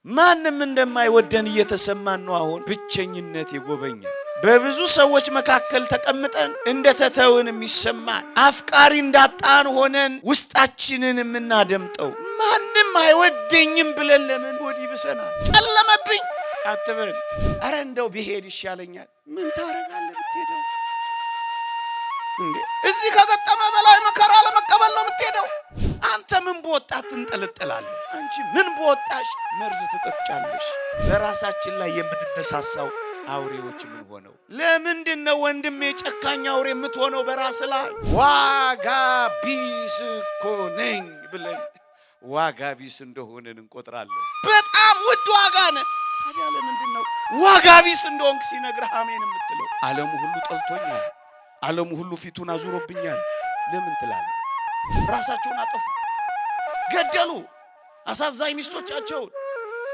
ማንም እንደማይወደን እየተሰማን ነው አሁን ብቸኝነት የጎበኘን በብዙ ሰዎች መካከል ተቀምጠን እንደተተውን የሚሰማን አፍቃሪ እንዳጣን ሆነን ውስጣችንን የምናደምጠው ማንም አይወደኝም ብለን ለምን ሆድ ይብሰናል ጨለመብኝ አትበል አረ እንደው ቢሄድ ይሻለኛል ምን ታረጋለህ ብትሄደው እንዴ እዚህ ከገጠመ በላይ መከራ ለመቀበል ነው የምትሄደው አንተ ምን በወጣት እንጠለጠላለህ አንቺ ምን በወጣሽ መርዝ ትጠጫለሽ በራሳችን ላይ የምንነሳሳው አውሬዎች ምን ሆነው ለምንድነው ወንድሜ ጨካኝ አውሬ የምትሆነው በራስ ላይ ዋጋ ቢስ እኮ ነኝ ብለን ዋጋ ቢስ እንደሆነን እንቆጥራለን በጣም ውድ ዋጋ ነህ ታዲያ ለምንድነው ዋጋ ቢስ እንደሆንክ ሲነግርህ አሜን የምትለው ዓለሙ ሁሉ ጠልቶኛል ዓለሙ ሁሉ ፊቱን አዙሮብኛል ለምን ትላለህ ራሳቸውን አጠፉ ገደሉ አሳዛኝ ሚስቶቻቸውን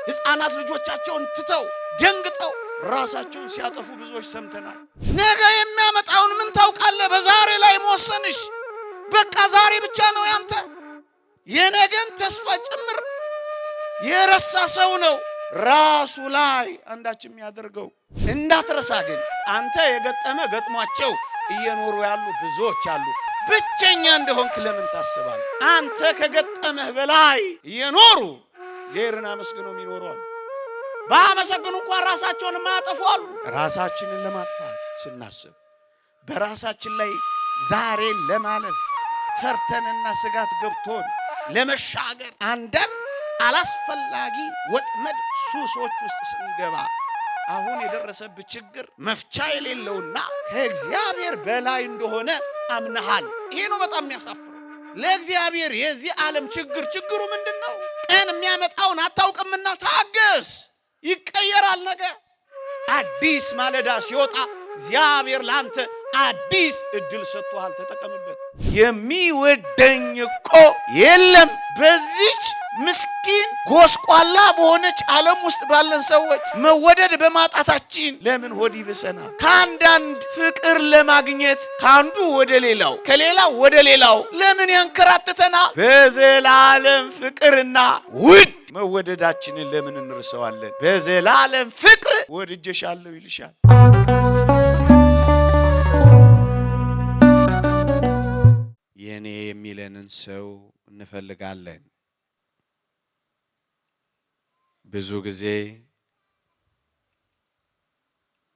ህፃናት ልጆቻቸውን ትተው ደንግጠው ራሳቸውን ሲያጠፉ ብዙዎች ሰምተናል ነገ የሚያመጣውን ምን ታውቃለህ በዛሬ ላይ መወሰንሽ በቃ ዛሬ ብቻ ነው ያንተ የነገን ተስፋ ጭምር የረሳ ሰው ነው ራሱ ላይ አንዳችም ያደርገው እንዳትረሳ ግን አንተ የገጠመ ገጥሟቸው እየኖሩ ያሉ ብዙዎች አሉ ብቸኛ እንደሆንክ ለምን ታስባለህ አንተ ከገጠመህ በላይ እየኖሩ ጄርና መስግነው የሚኖሩ ባመሰግኑ እንኳን ራሳቸውን ማያጠፋሉ ራሳችንን ለማጥፋት ስናስብ በራሳችን ላይ ዛሬን ለማለፍ ፈርተንና ስጋት ገብቶን ለመሻገር አንደር አላስፈላጊ ወጥመድ ሱሶች ውስጥ ስንገባ አሁን የደረሰብህ ችግር መፍቻ የሌለውና ከእግዚአብሔር በላይ እንደሆነ አምነሃል ይሄ ነው በጣም የሚያሳፍረው ለእግዚአብሔር የዚህ ዓለም ችግሩ ምንድነው ቀን የሚያመጣውን አታውቅምና ታገስ ይቀየራል ነገር አዲስ ማለዳ ሲወጣ እግዚአብሔር ላንተ አዲስ እድል ሰጥቷል ተጠቀምበት የሚወደኝ እኮ የለም በዚች ምስኪን ጎስቋላ በሆነች ዓለም ውስጥ ባለን ሰዎች መወደድ በማጣታችን ለምን ሆድ ይብሰናል ካንዳንድ ፍቅር ለማግኘት ካንዱ ወደ ሌላው ከሌላው ወደ ሌላው ለምን ያንከራተተናል በዘላለም ፍቅርና ውድ መወደዳችንን ለምን እንርሰዋለን በዘላለም ፍቅር ወድጄሻለሁ ይልሻል የኔ የሚለንን ሰው እንፈልጋለን ብዙ ጊዜ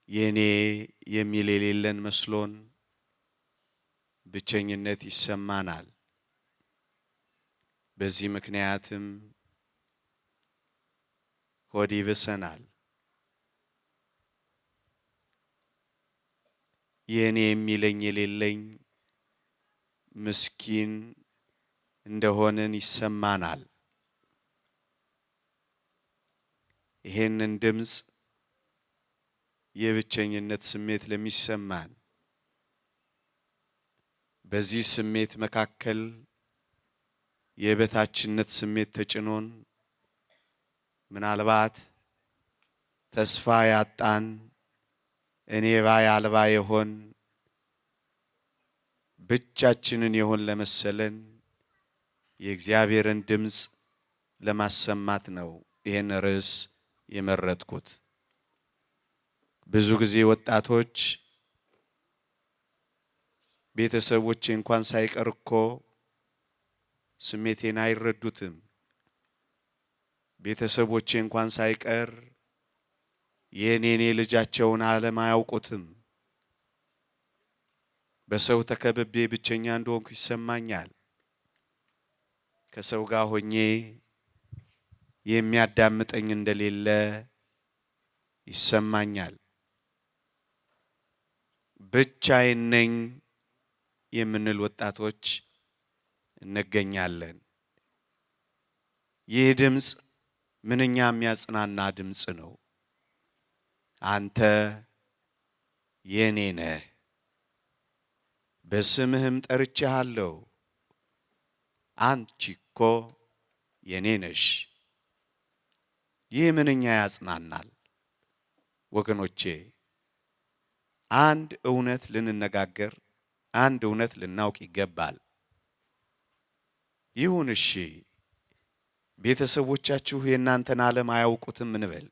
የኔ የሚል የሌለን መስሎን ብቸኝነት ይሰማናል በዚህ ምክንያትም ሆድ ይብሰናል የኔ የሚለኝ የሌለኝ ምስኪን እንደሆነን ይሰማናል ይሄንን ድምጽ የብቸኝነት ስሜት ለሚሰማን በዚህ ስሜት መካከል የበታችነት ስሜት ተጭኖን ምናልባት ተስፋ ያጣን እኔ ባይ አልባ የሆን ብቻችንን የሆን ለመሰለን የእግዚአብሔርን ድምጽ ለማሰማት ነው ይሄን ርዕስ የመረጥኩት ብዙ ጊዜ ወጣቶች ቤተሰቦቼ እንኳን ሳይቀርኮ ስሜቴን አይረዱትም ቤተሰቦቼ እንኳን ሳይቀር የኔኔ ልጃቸውን ዓለም አያውቁትም በሰው ተከብቤ ብቸኛ እንደሆንኩ ይሰማኛል ከሰው ጋር ሆኜ የሚያዳምጠኝ እንደሌለ ይሰማኛል ብቻዬን ነኝ የምንል ወጣቶች እንገኛለን ይህ ድምጽ ምንኛ የሚያጽናና ድምጽ ነው አንተ የኔ ነህ በስምህም ጠርቼሃለሁ አንቺ እኮ የኔ ነሽ ይህ ምንኛ ያጽናናል ወገኖቼ አንድ እውነት ልንነጋገር አንድ እውነት ልናውቅ ይገባል ይሁን እሺ ቤተሰቦቻችሁ የእናንተን ዓለም አያውቁትም እንበል።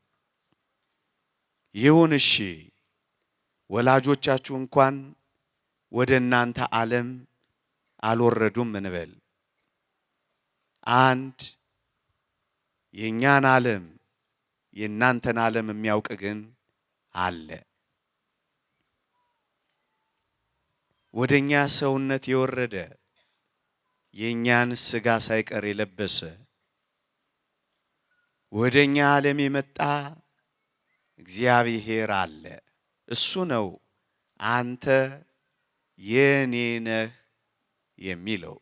ይሁን እሺ፣ ወላጆቻችሁ እንኳን ወደ እናንተ ዓለም አልወረዱም እንበል። አንድ የኛን ዓለም የእናንተን ዓለም የሚያውቅ ግን አለ። ወደኛ ሰውነት የወረደ የኛን ሥጋ ሳይቀር የለበሰ ወደኛ ዓለም የመጣ እግዚአብሔር አለ። እሱ ነው አንተ የኔ ነህ የሚለው።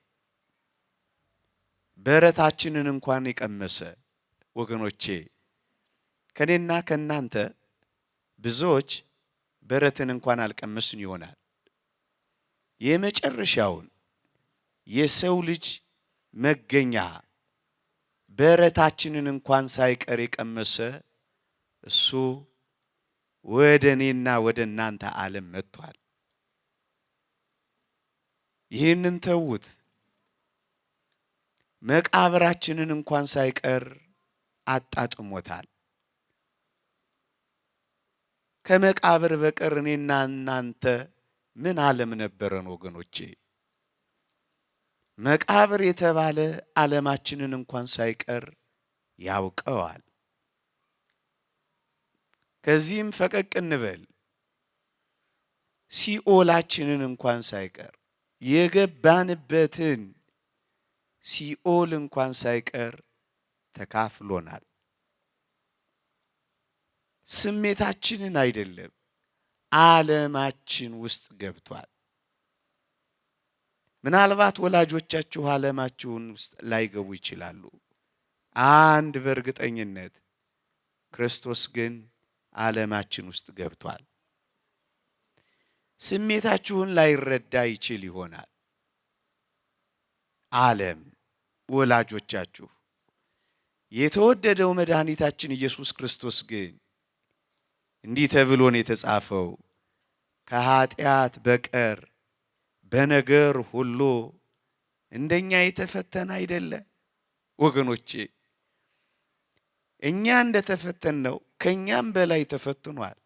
በረታችንን እንኳን የቀመሰ ወገኖቼ፣ ከኔና ከናንተ ብዙዎች በረትን እንኳን አልቀመስን ይሆናል። የመጨረሻውን የሰው ልጅ መገኛ በረታችንን እንኳን ሳይቀር የቀመሰ እሱ ወደ እኔና ወደ እናንተ ዓለም መጥቷል። ይህንን ተውት። መቃብራችንን እንኳን ሳይቀር አጣጥሞታል። ከመቃብር በቀር እኔና እናንተ ምን ዓለም ነበረን ወገኖቼ? መቃብር የተባለ ዓለማችንን እንኳን ሳይቀር ያውቀዋል። ከዚህም ፈቀቅ እንበል። ሲኦላችንን እንኳን ሳይቀር የገባንበትን ሲኦል እንኳን ሳይቀር ተካፍሎናል። ስሜታችንን አይደለም፣ ዓለማችን ውስጥ ገብቷል። ምናልባት ወላጆቻችሁ ዓለማችሁን ውስጥ ላይገቡ ይችላሉ። አንድ በእርግጠኝነት ክርስቶስ ግን ዓለማችን ውስጥ ገብቷል። ስሜታችሁን ላይረዳ ይችል ይሆናል። ዓለም ወላጆቻችሁ፣ የተወደደው መድኃኒታችን ኢየሱስ ክርስቶስ ግን እንዲህ ተብሎ ነው የተጻፈው፣ ከኃጢአት በቀር በነገር ሁሉ እንደኛ የተፈተነ አይደለ። ወገኖቼ፣ እኛ እንደተፈተነው ከኛም በላይ ተፈትኗል።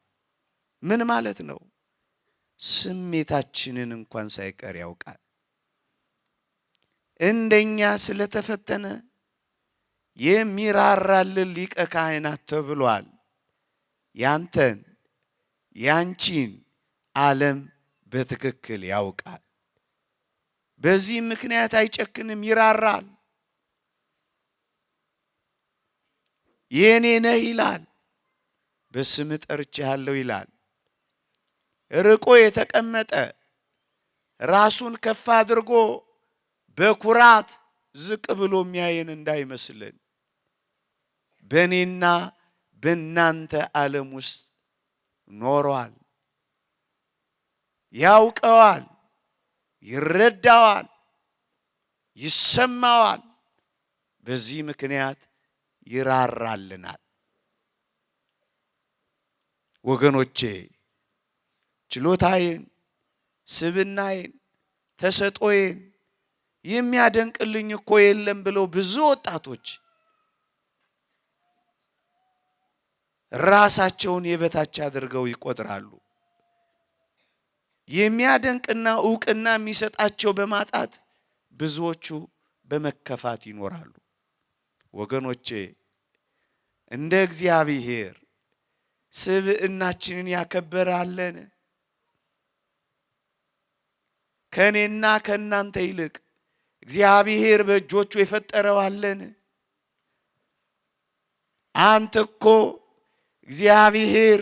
ምን ማለት ነው? ስሜታችንን እንኳን ሳይቀር ያውቃል። እንደኛ ስለተፈተነ የሚራራልን ሊቀ ካህናት ተብሏል። ያንተን ያንቺን ዓለም በትክክል ያውቃል። በዚህ ምክንያት አይጨክንም፣ ይራራል። የኔ ነህ ይላል፣ በስም ጠርቼሃለሁ ይላል። ርቆ የተቀመጠ ራሱን ከፍ አድርጎ በኩራት ዝቅ ብሎ የሚያየን እንዳይመስልን፣ በእኔና በእናንተ ዓለም ውስጥ ኖሯል። ያውቀዋል፣ ይረዳዋል፣ ይሰማዋል። በዚህ ምክንያት ይራራልናል። ወገኖቼ፣ ችሎታዬን፣ ስብናዬን፣ ተሰጦዬን የሚያደንቅልኝ እኮ የለም ብለው ብዙ ወጣቶች ራሳቸውን የበታች አድርገው ይቆጥራሉ። የሚያደንቅና ዕውቅና የሚሰጣቸው በማጣት ብዙዎቹ በመከፋት ይኖራሉ። ወገኖቼ፣ እንደ እግዚአብሔር ስብዕናችንን ያከበራለን? ከኔና ከናንተ ይልቅ እግዚአብሔር በእጆቹ የፈጠረው አለን? አንተ እኮ እግዚአብሔር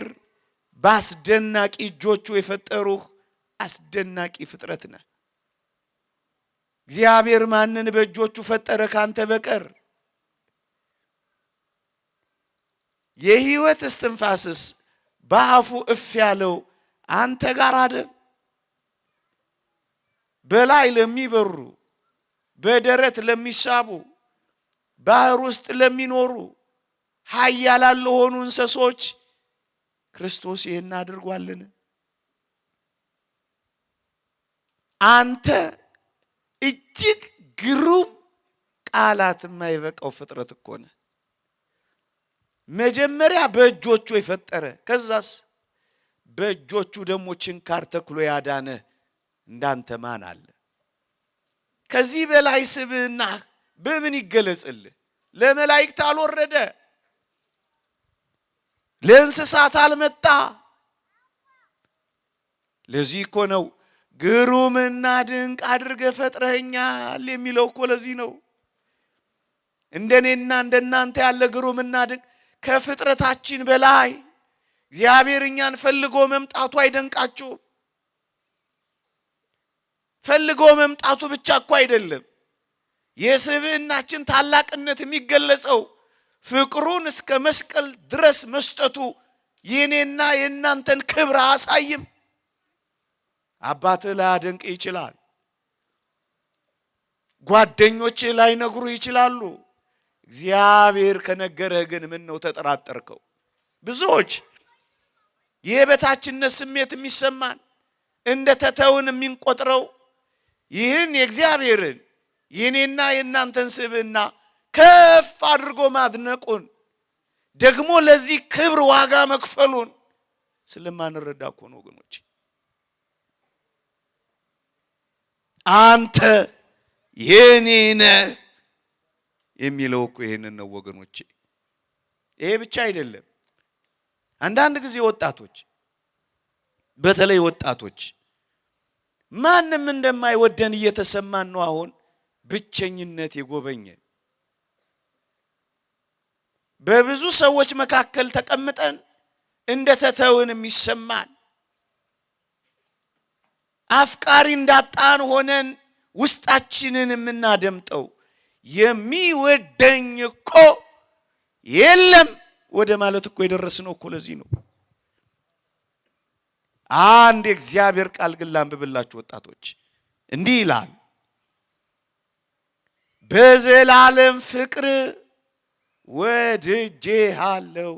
በአስደናቂ እጆቹ የፈጠሩህ አስደናቂ ፍጥረት ነህ። እግዚአብሔር ማንን በእጆቹ ፈጠረ ካንተ በቀር? የሕይወት እስትንፋስስ በአፉ እፍ ያለው አንተ ጋር አይደል? በላይ ለሚበሩ፣ በደረት ለሚሳቡ፣ ባህር ውስጥ ለሚኖሩ ኃያላን ለሆኑ እንስሶች ክርስቶስ ይህን አድርጓልን? አንተ እጅግ ግሩም ቃላት የማይበቃው ፍጥረት እኮ ነህ። መጀመሪያ በእጆቹ የፈጠረ ከዛስ በእጆቹ ደግሞ ችንካር ተክሎ ያዳነ እንዳንተ ማን አለ? ከዚህ በላይ ስብዕና በምን ይገለጽልህ? ለመላእክት አልወረደ፣ ለእንስሳት አልመጣ። ለዚህ እኮ ነው ግሩምና ድንቅ አድርገህ ፈጥረኸኛል የሚለው እኮ ለዚህ ነው። እንደኔና እንደናንተ ያለ ግሩምና ድንቅ ከፍጥረታችን በላይ እግዚአብሔር እኛን ፈልጎ መምጣቱ አይደንቃችሁም? ፈልጎ መምጣቱ ብቻ እኮ አይደለም። የስብዕናችን ታላቅነት የሚገለጸው ፍቅሩን እስከ መስቀል ድረስ መስጠቱ የኔና የእናንተን ክብር አያሳይም? አባትህ ላያደንቅ ይችላል። ጓደኞችህ ላይነግሩ ይችላሉ። እግዚአብሔር ከነገረህ ግን ምን ነው ተጠራጠርከው? ብዙዎች የበታችነት ስሜት የሚሰማን እንደ ተተውን የሚንቆጥረው ይህን የእግዚአብሔርን የኔና የእናንተን ስብዕና ከፍ አድርጎ ማድነቁን ደግሞ ለዚህ ክብር ዋጋ መክፈሉን ስለማንረዳ እኮ ነው ወገኖች። አንተ የኔ ነህ የሚለው እኮ ይሄንን ነው ወገኖቼ። ይሄ ብቻ አይደለም። አንዳንድ ጊዜ ወጣቶች፣ በተለይ ወጣቶች ማንም እንደማይወደን እየተሰማን ነው አሁን ብቸኝነት የጎበኘን። በብዙ ሰዎች መካከል ተቀምጠን እንደ ተተውን የሚሰማን፣ አፍቃሪ እንዳጣን ሆነን ውስጣችንን የምናደምጠው የሚወደኝ እኮ የለም ወደ ማለት እኮ የደረስነው እኮ ለዚህ ነው። አንድ የእግዚአብሔር ቃል ግን ላንብብላችሁ ወጣቶች። እንዲህ ይላል፣ በዘላለም ፍቅር ወድጄሃለሁ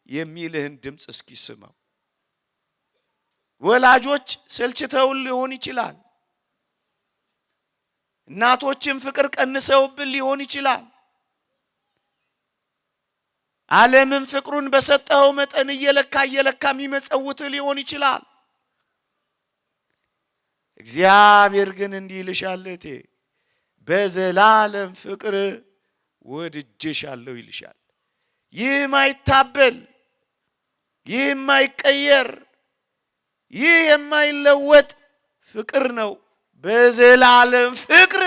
የሚልህን ድምፅ እስኪ ስማው። ወላጆች ሰልችተውን ሊሆን ይችላል። እናቶችም ፍቅር ቀንሰውብን ሊሆን ይችላል። ዓለምን ፍቅሩን በሰጠው መጠን እየለካ የሚመጸውት ሊሆን ይችላል። እግዚአብሔር ግን እንዲህ ይልሻል እቴ፣ በዘላለም ፍቅር ወድጄሻለሁ ይልሻል። ይህ ማይታበል፣ ይህ ማይቀየር፣ ይህ የማይለወጥ ፍቅር ነው። በዘላለም ፍቅር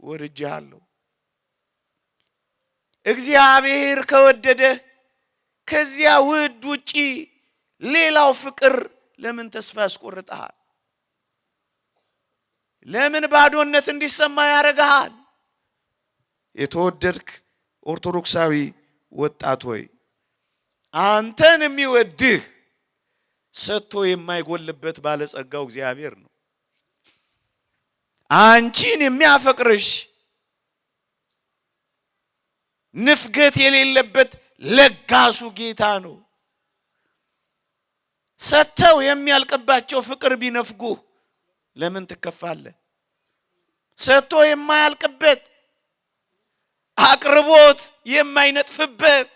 ወድጄሃለሁ። እግዚአብሔር ከወደደ ከዚያ ውድ ውጪ ሌላው ፍቅር ለምን ተስፋ ያስቆርጣል? ለምን ባዶነት እንዲሰማ ያደርጋል? የተወደድክ ኦርቶዶክሳዊ ወጣት ሆይ አንተን የሚወድህ ሰጥቶ የማይጎልበት ባለጸጋው እግዚአብሔር ነው። አንቺን የሚያፈቅርሽ ንፍገት የሌለበት ለጋሱ ጌታ ነው። ሰጥተው የሚያልቅባቸው ፍቅር ቢነፍጉህ ለምን ትከፋለህ? ሰጥቶ የማያልቅበት አቅርቦት የማይነጥፍበት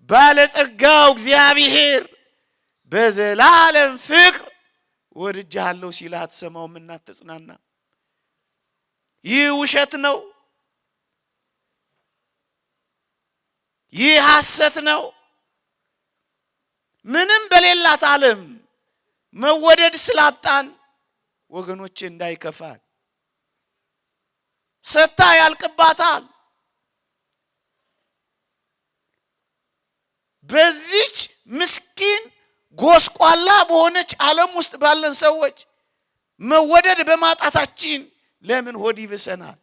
ባለጸጋው እግዚአብሔር በዘላለም ፍቅር ወድጄሃለሁ ሲል አትሰማውም? እና ተጽናና። ይህ ውሸት ነው። ይህ ሐሰት ነው። ምንም በሌላት ዓለም መወደድ ስላጣን ወገኖቼ እንዳይከፋል። ሰታ ያልቅባታል። በዚች ምስኪን ጎስቋላ በሆነች ዓለም ውስጥ ባለን ሰዎች መወደድ በማጣታችን ለምን ሆድ ይብሰናል?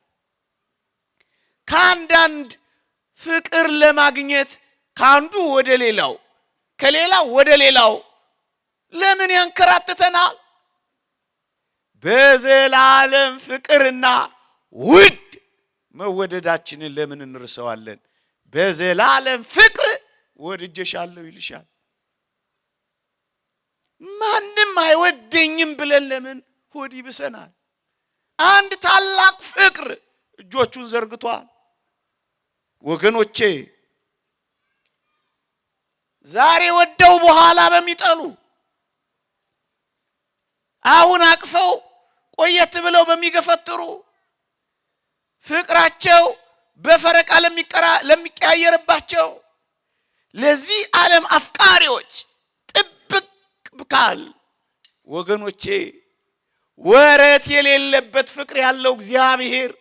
ከአንዳንድ ፍቅር ለማግኘት ካንዱ ወደ ሌላው ከሌላው ወደ ሌላው ለምን ያንከራተተናል? በዘላለም ፍቅርና ውድ መወደዳችንን ለምን እንርሰዋለን? በዘላለም ፍቅር ወድጄሻለሁ ይልሻል። ማንም አይወደኝም ብለን ለምን ሆድ ይብሰናል? አንድ ታላቅ ፍቅር እጆቹን ዘርግቷል። ወገኖቼ ዛሬ ወደው በኋላ በሚጠሉ አሁን አቅፈው ቆየት ብለው በሚገፈትሩ ፍቅራቸው በፈረቃ ለሚቀያየርባቸው ለዚህ ዓለም አፍቃሪዎች ጥብቅ ብካል ወገኖቼ ወረት የሌለበት ፍቅር ያለው እግዚአብሔር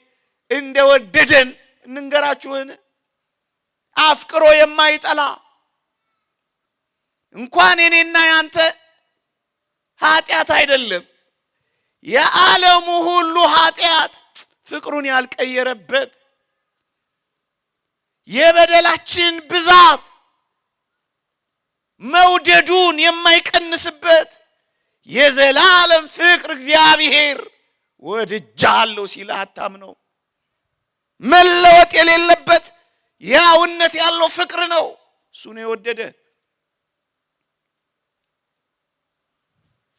እንደወደደን እንንገራችሁን። አፍቅሮ የማይጠላ እንኳን የኔና ያንተ ኃጢአት አይደለም የዓለሙ ሁሉ ኃጢአት ፍቅሩን ያልቀየረበት የበደላችን ብዛት መውደዱን የማይቀንስበት የዘላለም ፍቅር እግዚአብሔር ወድጃለሁ ሲል አታምነው። መለወጥ የሌለበት ያውነት ያለው ፍቅር ነው እሱ ነው የወደደ።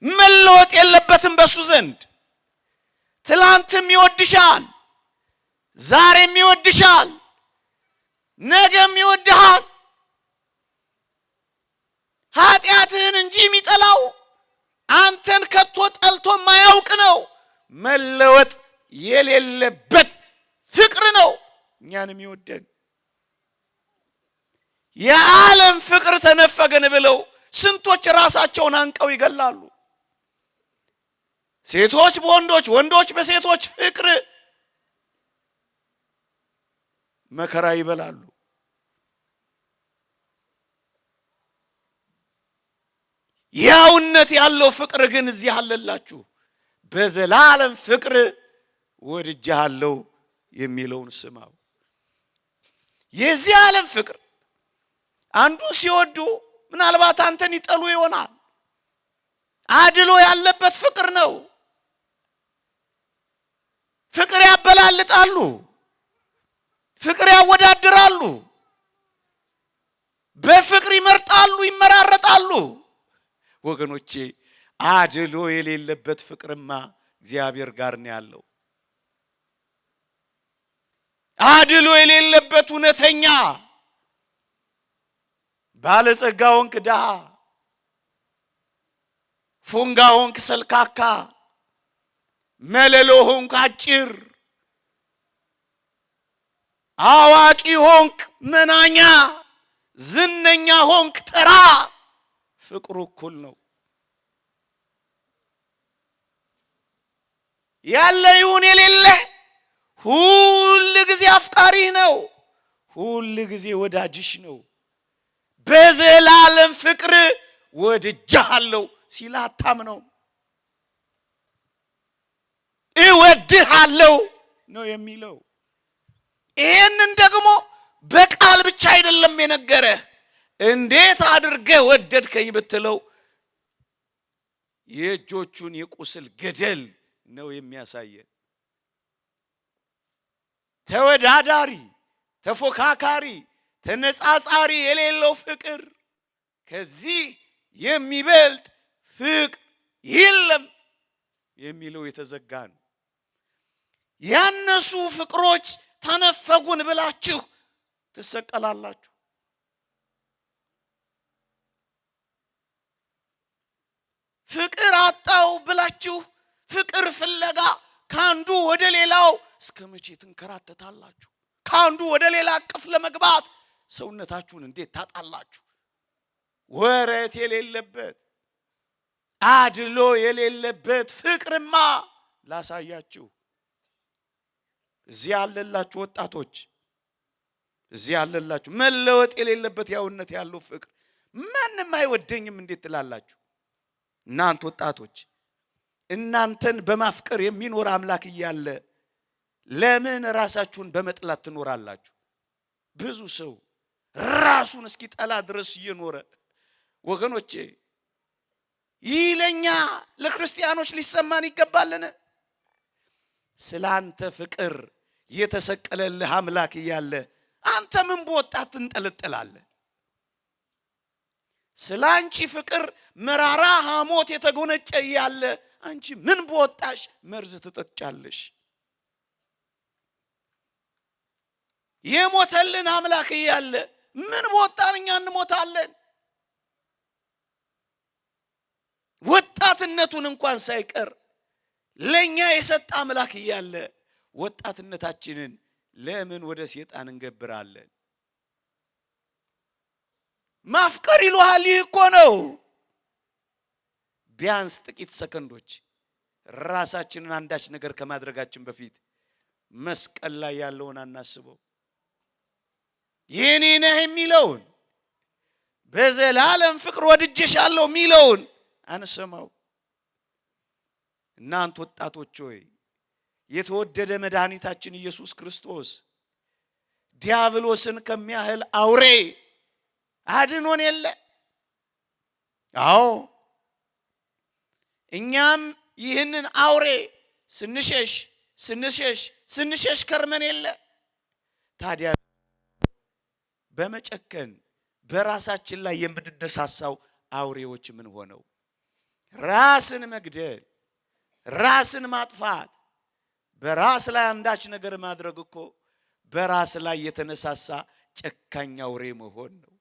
መለወጥ የለበትም በሱ ዘንድ። ትላንትም ይወድሻል፣ ዛሬም ይወድሻል፣ ነገም ይወድሃል። ኃጢአትህን እንጂ የሚጠላው አንተን ከቶ ጠልቶ ማያውቅ ነው። መለወጥ የሌለበት ፍቅር ነው እኛንም ይወደን። የዓለም ፍቅር ተነፈገን ብለው ስንቶች ራሳቸውን አንቀው ይገላሉ። ሴቶች በወንዶች ወንዶች በሴቶች ፍቅር መከራ ይበላሉ። ያውነት ያለው ፍቅር ግን እዚህ አለላችሁ። በዘላለም ፍቅር ወድጄሃለሁ የሚለውን ስማው። የዚህ ዓለም ፍቅር አንዱ ሲወዱ ምናልባት አንተን ይጠሉ ይሆናል። አድሎ ያለበት ፍቅር ነው። ፍቅር ያበላልጣሉ፣ ፍቅር ያወዳድራሉ፣ በፍቅር ይመርጣሉ፣ ይመራረጣሉ። ወገኖቼ አድሎ የሌለበት ፍቅርማ እግዚአብሔር ጋር ነው ያለው። አድሎ የሌለበት እውነተኛ ባለጸጋ ሆንክ ድሃ፣ ፉንጋ ሆንክ ሰልካካ፣ መለሎ ሆንክ አጭር፣ አዋቂ ሆንክ መናኛ፣ ዝነኛ ሆንክ ተራ፣ ፍቅሩ እኩል ነው። ያለ ይሁን የሌለ ሁል ጊዜ አፍቃሪህ ነው፣ ሁል ጊዜ ወዳጅሽ ነው። በዘላለም ፍቅር ወድጄሃለሁ ሲል አታምነው። እወድሃለሁ ነው የሚለው። ይሄንን ደግሞ በቃል ብቻ አይደለም የነገረህ። እንዴት አድርገህ ወደድከኝ ብትለው የእጆቹን የቁስል ገደል ነው የሚያሳየን። ተወዳዳሪ፣ ተፎካካሪ፣ ተነጻጻሪ የሌለው ፍቅር፣ ከዚህ የሚበልጥ ፍቅር የለም የሚለው የተዘጋ ነው። ያነሱ ፍቅሮች ተነፈጉን ብላችሁ ትሰቀላላችሁ። ፍቅር አጣው ብላችሁ ፍቅር ፍለጋ ካንዱ ወደ ሌላው እስከ መቼ ትንከራተታላችሁ? ካንዱ ወደ ሌላ አቅፍ ለመግባት ሰውነታችሁን እንዴት ታጣላችሁ? ወረት የሌለበት አድሎ የሌለበት ፍቅርማ ላሳያችሁ። እዚህ ያለላችሁ ወጣቶች፣ እዚህ ያለላችሁ መለወጥ የሌለበት ያውነት ያለው ፍቅር ማንም አይወደኝም እንዴት ትላላችሁ? እናንተ ወጣቶች እናንተን በማፍቀር የሚኖር አምላክ እያለ ለምን ራሳችሁን በመጥላት ትኖራላችሁ? ብዙ ሰው ራሱን እስኪጠላ ድረስ እየኖረ ወገኖቼ፣ ይህ ለኛ ለክርስቲያኖች ሊሰማን ይገባልን? ስላንተ ፍቅር የተሰቀለልህ አምላክ እያለ አንተ ምን በወጣት ትንጠለጠላለህ? ስላንቺ ፍቅር መራራ ሐሞት የተጎነጨ እያለ አንቺ ምን በወጣሽ መርዝ ትጠጫለሽ? የሞተልን አምላክ እያለ ምን በወጣን እኛ እንሞታለን? ወጣትነቱን እንኳን ሳይቀር ለኛ የሰጠ አምላክ እያለ ወጣትነታችንን ለምን ወደ ሰይጣን እንገብራለን? ማፍቀር ይሏል። ይህ እኮ ነው። ቢያንስ ጥቂት ሰከንዶች ራሳችንን አንዳች ነገር ከማድረጋችን በፊት መስቀል ላይ ያለውን አናስበው። የኔ ነህ የሚለውን በዘላለም ፍቅር ወድጄሻለሁ የሚለውን አንሰማው። እናንተ ወጣቶች ሆይ የተወደደ መድኃኒታችን ኢየሱስ ክርስቶስ ዲያብሎስን ከሚያህል አውሬ አድኖን የለ? አዎ እኛም ይህንን አውሬ ስንሸሽ ከርመን የለ? ታዲያ በመጨከን በራሳችን ላይ የምንነሳሳው አውሬዎች ምን ሆነው? ራስን መግደል፣ ራስን ማጥፋት፣ በራስ ላይ አንዳች ነገር ማድረግ እኮ በራስ ላይ የተነሳሳ ጨካኝ አውሬ መሆን ነው።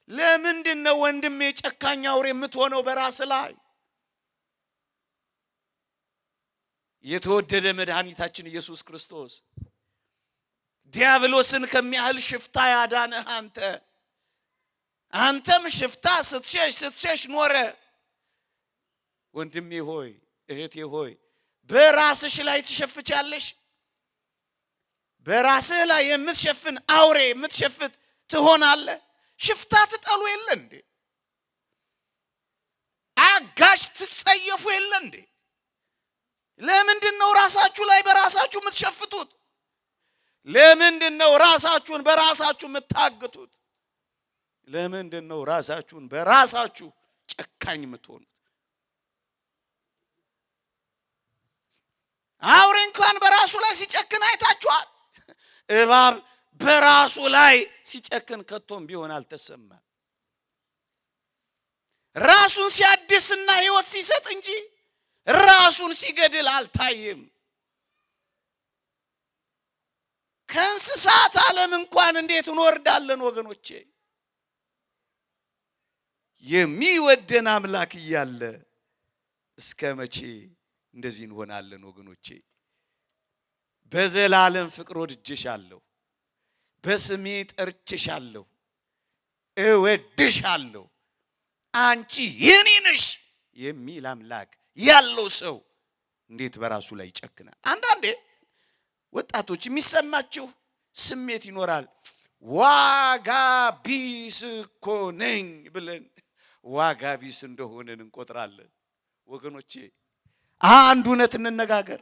ለምንድነው ወንድሜ ጨካኝ አውሬ የምትሆነው በራስ ላይ? የተወደደ መድኃኒታችን ኢየሱስ ክርስቶስ ዲያብሎስን ከሚያህል ሽፍታ ያዳነህ አንተም ሽፍታ ስትሸሽ ኖረ። ወንድሜ ሆይ እህቴ ሆይ በራስሽ ላይ ትሸፍቻለሽ? በራስህ ላይ የምትሸፍን አውሬ የምትሸፍት ትሆናለህ? ሽፍታ ትጠሉ የለ እንዴ? አጋሽ ትጸየፉ የለ እንዴ? ለምንድነው ራሳችሁ ላይ በራሳችሁ የምትሸፍቱት? ለምንድነው ራሳችሁን በራሳችሁ የምታግቱት? ለምንድነው ራሳችሁን በራሳችሁ ጨካኝ የምትሆኑት? አውሬ እንኳን በራሱ ላይ ሲጨክን አይታችኋል? እባብ በራሱ ላይ ሲጨክን ከቶም ቢሆን አልተሰማም። ራሱን ሲያድስና ሕይወት ሲሰጥ እንጂ ራሱን ሲገድል አልታየም። ከእንስሳት ዓለም እንኳን እንዴት እንወርዳለን ወገኖቼ? የሚወደን አምላክ እያለ እስከ መቼ እንደዚህ እንሆናለን ወገኖቼ? በዘላለም ፍቅር ወድጄሻለሁ፣ በስሜ ጠርቼሻለሁ፣ እወድሻለሁ፣ አንቺ የኔ ነሽ የሚል አምላክ ያለው ሰው እንዴት በራሱ ላይ ይጨክናል? አንዳንዴ ወጣቶች የሚሰማችሁ ስሜት ይኖራል። ዋጋ ቢስ እኮ ነኝ ብለን ዋጋ ቢስ እንደሆነን እንቆጥራለን። ወገኖቼ አንድ እውነት እንነጋገር።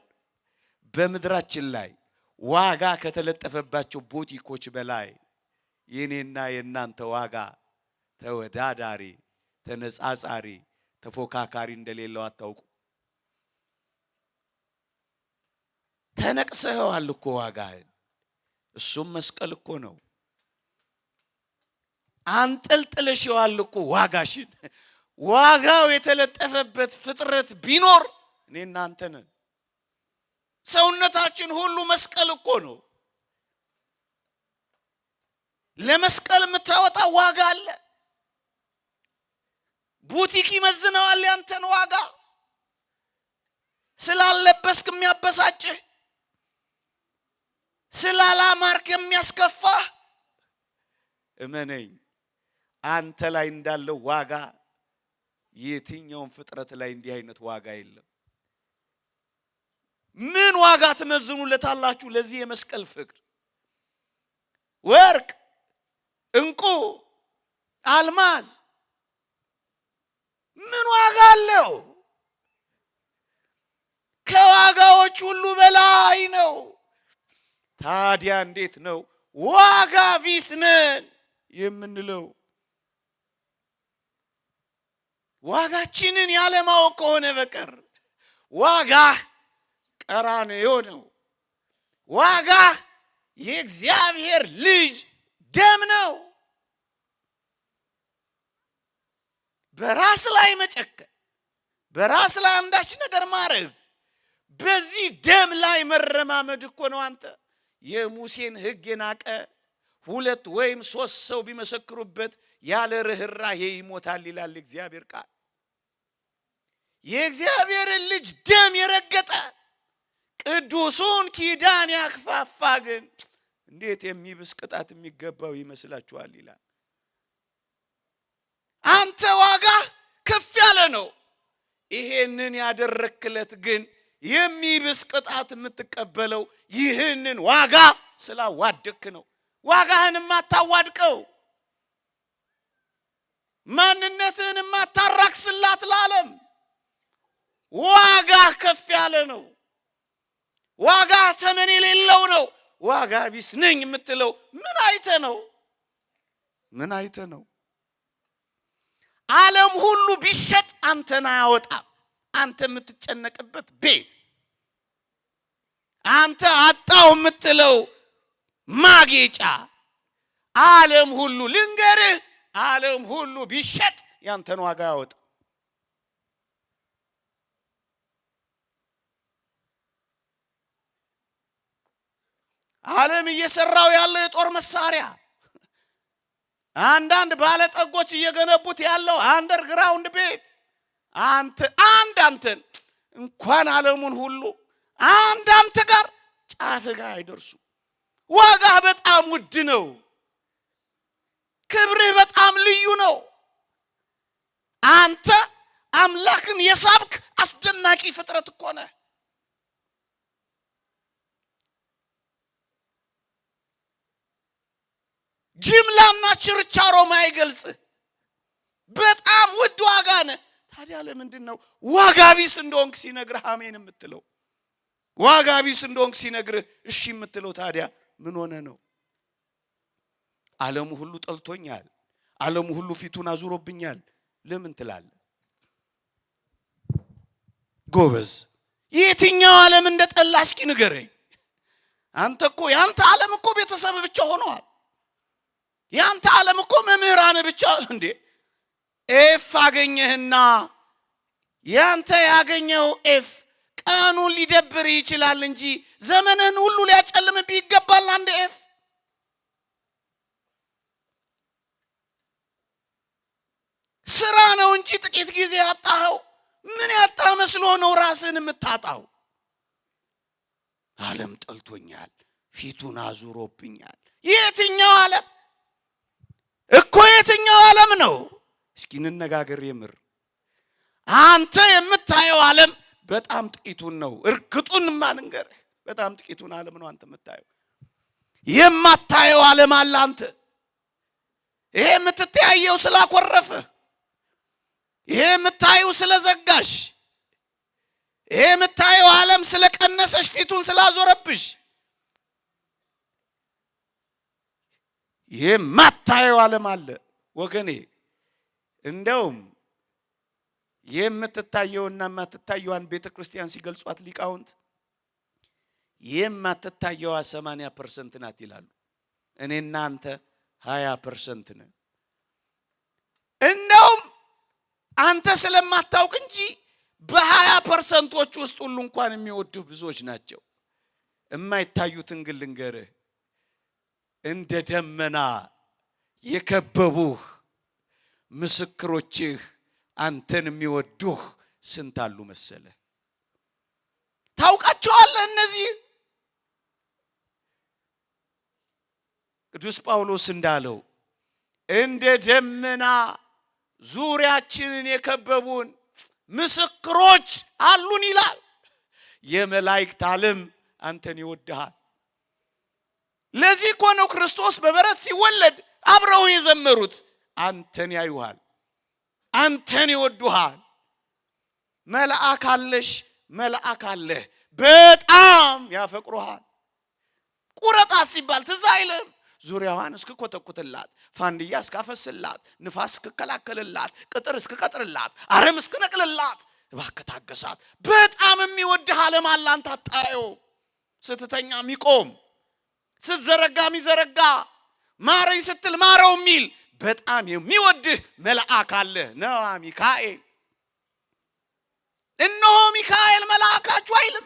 በምድራችን ላይ ዋጋ ከተለጠፈባቸው ቦቲኮች በላይ የኔና የናንተ ዋጋ ተወዳዳሪ፣ ተነጻጻሪ፣ ተፎካካሪ እንደሌለው አታውቁ? ተነቅሰኸዋል እኮ ዋጋህን። እሱም መስቀል እኮ ነው። አንጠልጥለሽዋል እኮ ዋጋሽን። ዋጋው የተለጠፈበት ፍጥረት ቢኖር እኔ እናንተ ነን። ሰውነታችን ሁሉ መስቀል እኮ ነው። ለመስቀል የምታወጣው ዋጋ አለ። ቡቲክ ይመዝነዋል ያንተን ዋጋ። ስላለበስክ የሚያበሳጭህ፣ ስላላማርክ የሚያስከፋህ፣ እመነኝ አንተ ላይ እንዳለው ዋጋ የትኛውም ፍጥረት ላይ እንዲህ አይነት ዋጋ የለም። ምን ዋጋ ትመዝኑለታላችሁ ለዚህ የመስቀል ፍቅር? ወርቅ፣ እንቁ፣ አልማዝ ምን ዋጋ አለው? ከዋጋዎች ሁሉ በላይ ነው። ታዲያ እንዴት ነው ዋጋ ቢስ ነን የምንለው? ዋጋችንን ያለማወቅ ከሆነ በቀር ዋጋህ ቀራንዮ ነው። ዋጋህ የእግዚአብሔር ልጅ ደም ነው። በራስ ላይ መጨከን፣ በራስ ላይ አንዳች ነገር ማረግ በዚህ ደም ላይ መረማመድ እኮ ነው። አንተ የሙሴን ሕግ የናቀ 2 ወይም 3 ሰው ቢመሰክሩበት ያለ ርህራሄ ይሞታል ይላል እግዚአብሔር ቃል። የእግዚአብሔርን ልጅ ደም የረገጠ ቅዱሱን ኪዳን ያክፋፋ ግን እንዴት የሚብስ ቅጣት የሚገባው ይመስላችኋል ይላል። አንተ ዋጋ ከፍ ያለ ነው። ይሄንን ያደረክለት ግን የሚብስ ቅጣት የምትቀበለው ይህንን ዋጋ ስላዋደክ ነው። ዋጋህን ማታዋድቀው ማንነትህን ማታራክስላት ለዓለም ዋጋ ከፍ ያለ ነው። ዋጋ ተመን የሌለው ነው። ዋጋ ቢስ ነኝ የምትለው ምን አይተ ነው? ምን አይተ ነው? ዓለም ሁሉ ቢሸጥ አንተን አያወጣም። አንተ የምትጨነቅበት ቤት፣ አንተ አጣው የምትለው ማጌጫ ዓለም ሁሉ ልንገርህ፣ ዓለም ሁሉ ቢሸጥ ያንተን ዋጋ ያወጣ። ዓለም እየሰራው ያለው የጦር መሳሪያ አንዳንድ ባለጠጎች እየገነቡት ያለው አንደርግራውንድ ቤት አንተን እንኳን ዓለሙን ሁሉ አንተ ጋር ጫፍ ጋር አይደርሱ። ዋጋ በጣም ውድ ነው። ክብርህ በጣም ልዩ ነው። አንተ አምላክን የሳብክ አስደናቂ ፍጥረት እኮ ነህ። ጅምላና ችርቻሮ ማይገልጽ በጣም ውድ ዋጋ ነህ። ታዲያ ለምንድን ነው ዋጋ ቢስ እንደሆንክ ሲነግርህ አሜን የምትለው? ዋጋ ቢስ እንደሆንክ ሲነግርህ እሺ የምትለው ታዲያ ምን ሆነ ነው? ዓለሙ ሁሉ ጠልቶኛል፣ ዓለሙ ሁሉ ፊቱን አዙሮብኛል ለምን ትላለህ? ጎበዝ፣ የትኛው ዓለም እንደጠላ እስኪ ንገረኝ። አንተ እኮ ያንተ ዓለም እኮ ቤተሰብ ብቻ ሆነዋል። ያንተ ዓለም እኮ መምህራን ብቻ እንዴ ኤፍ አገኘህና ያንተ ያገኘው ኤፍ ቀኑን ሊደብር ይችላል እንጂ ዘመንህን ሁሉ ሊያጨልምብህ ይገባል። አንድ ኤፍ ስራ ነው እንጂ ጥቂት ጊዜ ያጣኸው ምን ያጣ መስሎ ነው ራስህን የምታጣው? ዓለም ጠልቶኛል፣ ፊቱን አዙሮብኛል። የትኛው ዓለም እኮ የትኛው ዓለም ነው? እስኪ እንነጋገር የምር። አንተ የምታየው ዓለም በጣም ጥቂቱን ነው። እርግጡን ማንንገርህ በጣም ጥቂቱን ዓለም ነው አንተ የምታየው። የማታየው ዓለም አለ አንተ። ይሄ የምትተያየው ስላኮረፈህ፣ ይሄ የምታየው ስለዘጋሽ፣ ይሄ የምታየው ዓለም ስለቀነሰሽ፣ ፊቱን ስላዞረብሽ፣ የማታየው ዓለም አለ ወገኔ። እንደውም የምትታየውና የማትታየዋን ቤተክርስቲያን ሲገልጿት ሊቃውንት የማትታየዋ 80% ናት ይላሉ። እኔና አንተ 20% ነን። እንደውም አንተ ስለማታውቅ እንጂ በ20%ዎች ውስጥ ሁሉ እንኳን የሚወዱህ ብዙዎች ናቸው። የማይታዩትን ግን ልንገርህ፣ እንደ ደመና የከበቡህ ምስክሮችህ አንተን የሚወዱህ ስንት አሉ መሰለህ? ታውቃቸዋለህ? እነዚህ ቅዱስ ጳውሎስ እንዳለው እንደ ደመና ዙሪያችንን የከበቡን ምስክሮች አሉን ይላል። የመላእክት ዓለም አንተን ይወድሃል። ለዚህ እኮ ነው ክርስቶስ በበረት ሲወለድ አብረው የዘመሩት አንተን ያዩሃል፣ አንተን ይወዱሃል። መልአክ አለሽ፣ መልአክ አለህ፣ በጣም ያፈቅሩሃል። ቁረጣት ሲባል ትዝ አይልም? ዙሪያዋን እስክኮተኩትላት፣ ፋንድያ እስካፈስላት፣ ንፋስ እስክከላከልላት፣ ቅጥር እስክቀጥርላት፣ አረም እስክነቅልላት፣ እባክህ ታገሳት። በጣም የሚወድህ ዓለም አለ አንተ አታየው። ስትተኛ የሚቆም፣ ስትዘረጋ የሚዘረጋ፣ ማረኝ ስትል ማረው የሚል በጣም የሚወድህ መልአክ አለ። ነዋ ሚካኤል። እነሆ ሚካኤል መልአካችሁ አይልም።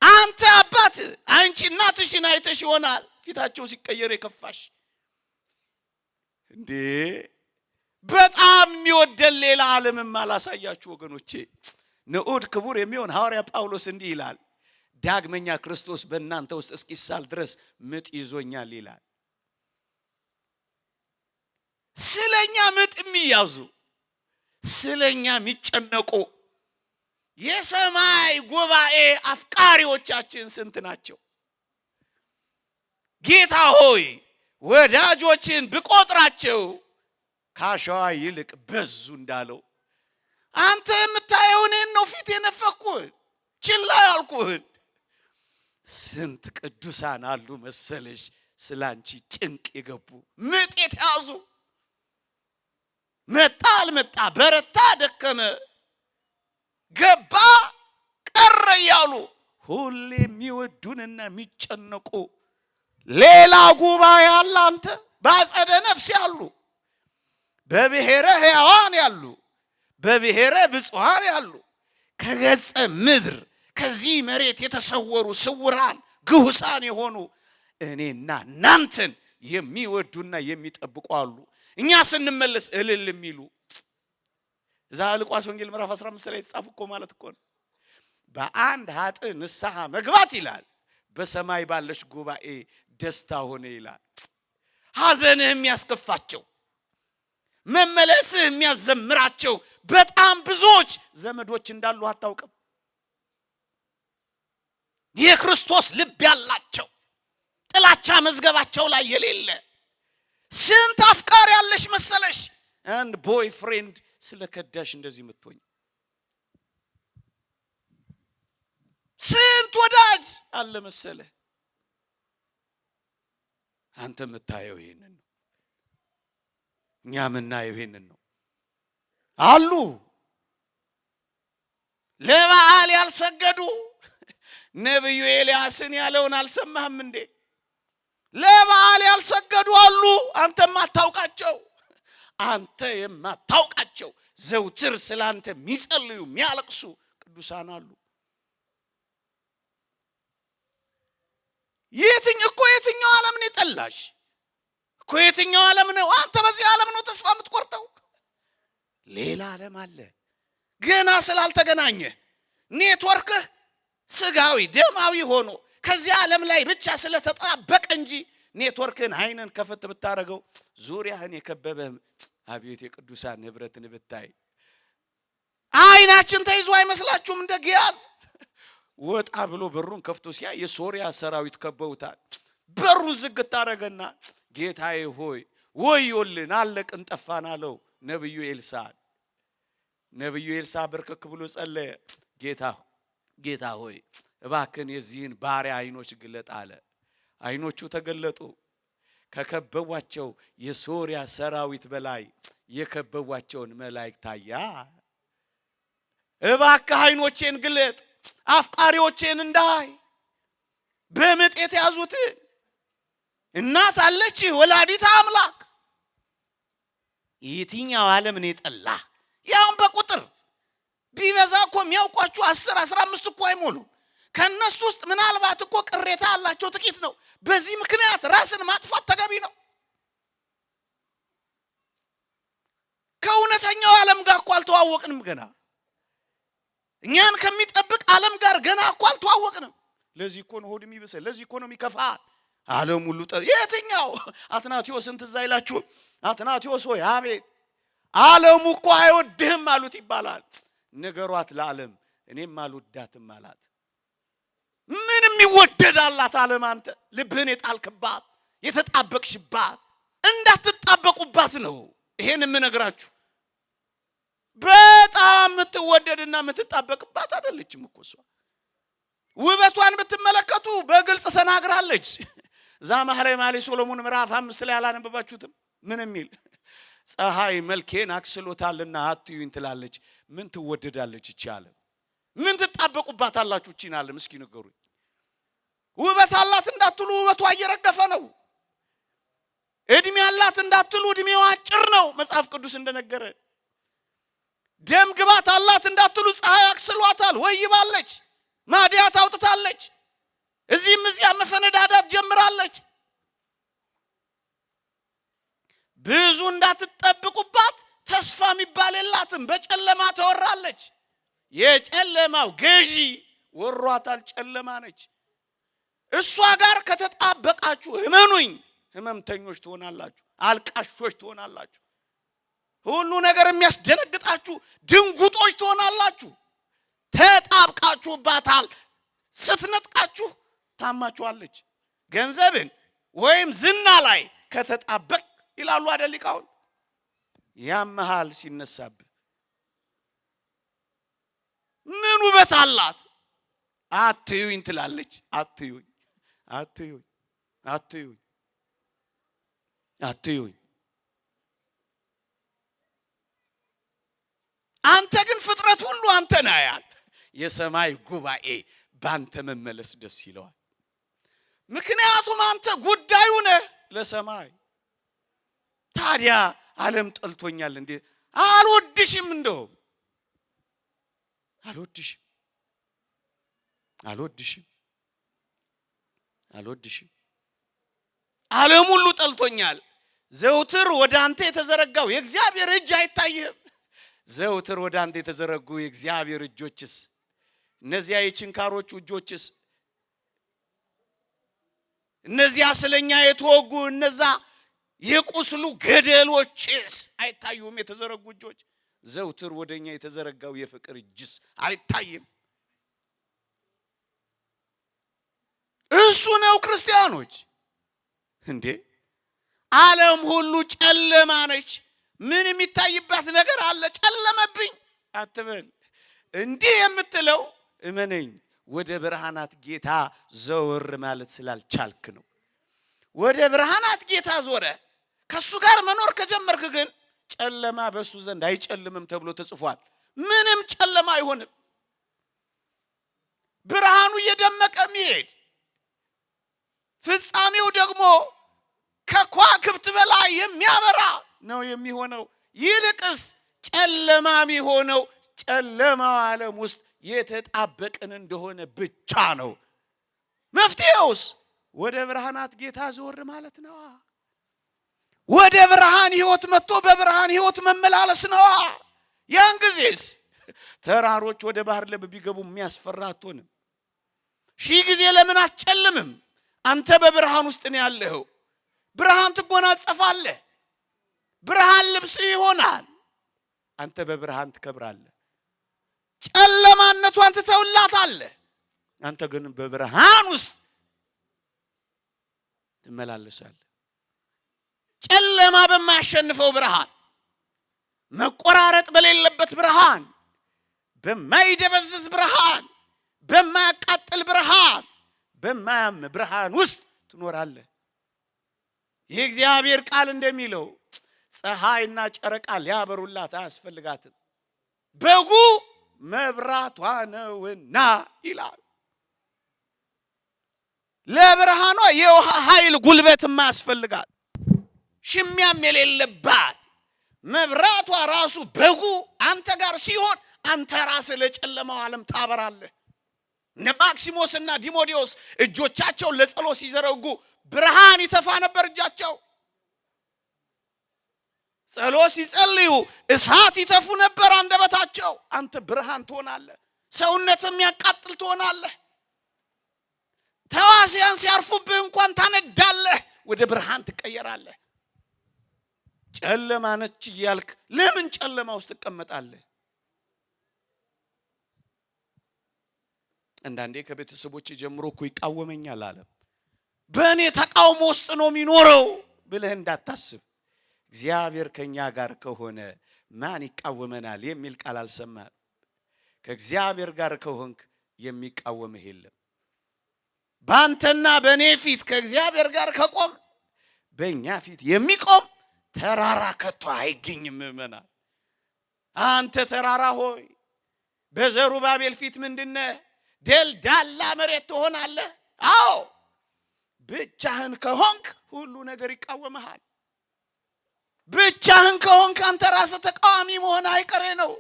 አንተ አባት አንቺ እናትሽን አይተሽ ይሆናል ፊታቸው ሲቀየር የከፋሽ። እንዴ በጣም የሚወደን ሌላ ዓለምም አላሳያችሁ ወገኖቼ። ንዑድ ክቡር የሚሆን ሐዋርያ ጳውሎስ እንዲህ ይላል፣ ዳግመኛ ክርስቶስ በእናንተ ውስጥ እስኪሳል ድረስ ምጥ ይዞኛል ይላል። ስለኛ ምጥ የሚያዙ ስለኛ የሚጨነቁ የሰማይ ጉባኤ አፍቃሪዎቻችን ስንት ናቸው? ጌታ ሆይ ወዳጆችን ብቆጥራቸው ካሸዋ ይልቅ በዙ እንዳለው አንተ የምታየውን ነው ፊት የነፈኩህ ችላ ያልኩህ። ስንት ቅዱሳን አሉ መሰለሽ ስላንቺ ጭንቅ የገቡ ምጥ የተያዙ። መጣ አልመጣ በረታ ደከመ ገባ ቀረ ያሉ ሁሌ የሚወዱንና የሚጨነቁ ሌላ ጉባኤ አለ። አንተ በአጸደ ነፍስ ያሉ፣ በብሔረ ሕያዋን ያሉ፣ በብሔረ ብፁዓን ያሉ፣ ከገጸ ምድር ከዚህ መሬት የተሰወሩ ስውራን ግሁሳን የሆኑ እኔና እናንተን የሚወዱና የሚጠብቁ አሉ። እኛ ስንመለስ እልል የሚሉ እዛ ሉቃስ ወንጌል ምዕራፍ 15 ላይ የተጻፈ እኮ ማለት እኮ ነው። በአንድ ኃጥእ ንስሐ መግባት ይላል በሰማይ ባለሽ ጉባኤ ደስታ ሆነ ይላል። ሐዘንህ የሚያስከፋቸው መመለስህ የሚያዘምራቸው በጣም ብዙዎች ዘመዶች እንዳሉ አታውቅም? የክርስቶስ ልብ ያላቸው ጥላቻ መዝገባቸው ላይ የሌለ ስንት አፍቃሪ ያለሽ መሰለሽ? አንድ ቦይ ፍሬንድ ስለከዳሽ እንደዚህ የምትሆኝ ስንት ወዳጅ አለ መሰለህ? አንተ የምታየው ይሄንን ነው፣ እኛ የምናየው ይሄንን ነው። አሉ ለበዓል ያልሰገዱ ነብዩ ኤልያስን ያለውን አልሰማህም እንዴ? ለበዓል ያልሰገዱ አሉ አንተ የማታውቃቸው። አንተ የማታውቃቸው ዘውትር ስላንተ የሚጸልዩ የሚያለቅሱ ቅዱሳን አሉ። የትኛው ዓለም ነው የጠላሽ? እኮ የትኛው ዓለም ነው? አንተ በዚህ ዓለም ነው ተስፋ የምትቆርጠው? ሌላ ዓለም አለ ገና ስላልተገናኘ ኔትወርክህ ስጋዊ ደማዊ ሆኖ ከዚህ ዓለም ላይ ብቻ ስለተጣበቀ እንጂ ኔትወርክን አይነን ከፈት ብታረገው ዙሪያህን የከበበ አቤት የቅዱሳን ንብረትን ብታይ አይናችን ተይዞ አይመስላችሁም? እንደ ግያዝ ወጣ ብሎ በሩን ከፍቶ ሲያ የሶሪያ ሰራዊት ከበውታል። በሩ ዝግ ታረገና ጌታዬ ሆይ ወዮልን አለቅን ጠፋን አለው ነብዩ ኤልሳ በርከክ ብሎ ጸለየ። ጌታ ሆይ እባክን የዚህን ባሪያ አይኖች ግለጥ አለ። አይኖቹ ተገለጡ። ከከበቧቸው የሶሪያ ሰራዊት በላይ የከበቧቸውን መላእክት ታያ። እባክህ አይኖቼን ግለጥ አፍቃሪዎቼን እንዳይ። በምጥ የተያዙት እናት አለች ወላዲተ አምላክ። የትኛው ዓለም ነው የጠላ? ያውም በቁጥር ቢበዛ እኮ የሚያውቋችሁ 10 15 እኮ አይሞሉ። ከነሱ ውስጥ ምናልባት እኮ ቅሬታ አላቸው ጥቂት ነው። በዚህ ምክንያት ራስን ማጥፋት ተገቢ ነው። ከእውነተኛው ዓለም ጋር እኮ አልተዋወቅንም ገና። እኛን ከሚጠብቅ ዓለም ጋር ገና እኮ አልተዋወቅንም። ለዚህ እኮ ነው ሆድ የሚብሰል፣ ለዚህ እኮ ነው የሚከፋ። ዓለም ሁሉ የትኛው አትናቴዎስን ትዝ አይላችሁ? አትናቴዎስ ሆይ አቤት ዓለሙ እኮ አይወድህም አሉት ይባላል። ነገሯት ለዓለም እኔም አልወዳትም አላት። ምንም ይወደዳላት ዓለም? አንተ ልብህን የጣልክባት የተጣበቅሽባት እንዳትጣበቁባት ነው ይሄን የምነግራችሁ። በጣም የምትወደድና የምትጣበቅባት አይደለችም እኮ እሷ። ውበቷን ብትመለከቱ በግልጽ ተናግራለች። ዛማህራይ ማሊ ሶሎሞን ምዕራፍ 5 ላይ አላነበባችሁትም? ምን የሚል ፀሐይ መልኬን አክስሎታልና አትዩኝ ትላለች። ምን ትወደዳለች ይቺ ዓለም? ምን ትጣበቁባታላችሁ ይቺን ዓለም? እስኪ ንገሩኝ። ውበት አላት እንዳትሉ ውበቷ እየረገፈ ነው። እድሜ አላት እንዳትሉ እድሜዋ አጭር ነው መጽሐፍ ቅዱስ እንደነገረ። ደም ግባት አላት እንዳትሉ ፀሐይ አክስሏታል፣ ወይባለች፣ ማዲያት አውጥታለች፣ እዚህም እዚያም መፈነዳዳት ጀምራለች። ብዙ እንዳትጠብቁባት ተስፋ የሚባል የላትም። በጨለማ ተወራለች። የጨለማው ገዢ ወሯታል። ጨለማ ነች። እሷ ጋር ከተጣበቃችሁ እመኑኝ ህመምተኞች ትሆናላችሁ፣ አልቃሾች ትሆናላችሁ፣ ሁሉ ነገር የሚያስደነግጣችሁ ድንጉጦች ትሆናላችሁ። ተጣብቃችሁባታል። ስትነጥቃችሁ ታማችኋለች። ገንዘብን ወይም ዝና ላይ ከተጣበቅ ይላሉ አይደል ሊቃውንት፣ ያመሃል ሲነሳብ ምን ውበት አላት። አትዩኝ ትላለች። አትዩኝ አትዩኝ አትዩኝ አትዩኝ። አንተ ግን ፍጥረት ሁሉ አንተን ያያል። የሰማይ ጉባኤ ባንተ መመለስ ደስ ይለዋል። ምክንያቱም አንተ ጉዳዩ ነህ ለሰማይ። ታዲያ ዓለም ጠልቶኛል እንዴ? አልወድሽም፣ እንደው አልወድሽም አልወድሽም አልወድሽም። ዓለም ሁሉ ጠልቶኛል። ዘውትር ወደ አንተ የተዘረጋው የእግዚአብሔር እጅ አይታይህም። ዘውትር ወደ አንተ የተዘረጉ የእግዚአብሔር እጆችስ፣ እነዚያ የችንካሮቹ እጆችስ፣ እነዚያ ስለኛ የተወጉ እነዛ የቁስሉ ገደሎችስ አይታዩም? የተዘረጉ እጆች። ዘውትር ወደኛ የተዘረጋው የፍቅር እጅስ አይታይም? እሱ ነው ክርስቲያኖች እንዴ። ዓለም ሁሉ ጨለማ ነች። ምን የሚታይባት ነገር አለ? ጨለመብኝ አትበል። እንዲህ የምትለው እመነኝ ወደ ብርሃናት ጌታ ዘወር ማለት ስላልቻልክ ነው። ወደ ብርሃናት ጌታ ዞረ ከሱ ጋር መኖር ከጀመርክ ግን ጨለማ በሱ ዘንድ አይጨልምም ተብሎ ተጽፏል። ምንም ጨለማ አይሆንም። ብርሃኑ እየደመቀ የሚሄድ ፍጻሜው ደግሞ ከከዋክብት በላይ የሚያበራ ነው የሚሆነው። ይልቅስ ጨለማ የሚሆነው ጨለማው ዓለም ውስጥ የተጣበቅን እንደሆነ ብቻ ነው። መፍትሄውስ ወደ ብርሃናት ጌታ ዞር ማለት ነው። ወደ ብርሃን ሕይወት መጥቶ በብርሃን ሕይወት መመላለስ ነው። ያን ጊዜስ ተራሮች ወደ ባህር ለብ ቢገቡ የሚያስፈራ አትሆንም። ሺህ ጊዜ ለምን አትጨልምም? አንተ በብርሃን ውስጥ ነው ያለኸው። ብርሃን ትጎናጸፋለህ። ብርሃን ልብስ ይሆናል። አንተ በብርሃን ትከብራለህ። ጨለማነቷን ትተውላታለህ። አንተ ግን በብርሃን ውስጥ ትመላለሳለህ። ጨለማ በማያሸንፈው ብርሃን፣ መቆራረጥ በሌለበት ብርሃን፣ በማይደበዝዝ ብርሃን፣ በማያቃጥል ብርሃን፣ በማያም ብርሃን ውስጥ ትኖራለህ። የእግዚአብሔር ቃል እንደሚለው ፀሐይና ጨረቃ ሊያበሩላት አያስፈልጋትም፣ በጉ መብራቷ ነውና ይላል። ለብርሃኗ የውሃ ኃይል ጉልበት ማያስፈልጋት፣ ሽሚያም የሌለባት መብራቷ ራሱ በጉ አንተ ጋር ሲሆን አንተ ራስህ ለጨለማው ዓለም ታበራለህ። እነ ማክሲሞስና ዲሞዲዮስ እጆቻቸውን ለጸሎት ሲዘረጉ ብርሃን ይተፋ ነበር እጃቸው። ጸሎት ሲጸልዩ እሳት ይተፉ ነበር አንደበታቸው። አንተ ብርሃን ትሆናለህ። ሰውነትም ያቃጥል ትሆናለህ። ተዋሲያን ሲያርፉብህ እንኳን ታነዳለህ፣ ወደ ብርሃን ትቀየራለህ። ጨለማ ነች እያልክ ለምን ጨለማ ውስጥ ትቀመጣለህ? አንዳንዴ ከቤተሰቦች ጀምሮ እኮ ይቃወመኛል አለ። በእኔ ተቃውሞ ውስጥ ነው የሚኖረው ብለህ እንዳታስብ። እግዚአብሔር ከኛ ጋር ከሆነ ማን ይቃወመናል የሚል ቃል አልሰማህም? ከእግዚአብሔር ጋር ከሆንክ የሚቃወምህ የለም። ባንተና በእኔ ፊት ከእግዚአብሔር ጋር ከቆም በእኛ ፊት የሚቆም ተራራ ከቶ አይገኝም። ምእመናን አንተ ተራራ ሆይ በዘሩባቤል ፊት ምንድነህ? ደልዳላ መሬት ትሆናለህ። አዎ ብቻህን ከሆንክ ሁሉ ነገር ይቃወምሃል። ብቻህን ከሆንክ አንተ ራስህ ተቃዋሚ መሆን አይቀሬ ነው።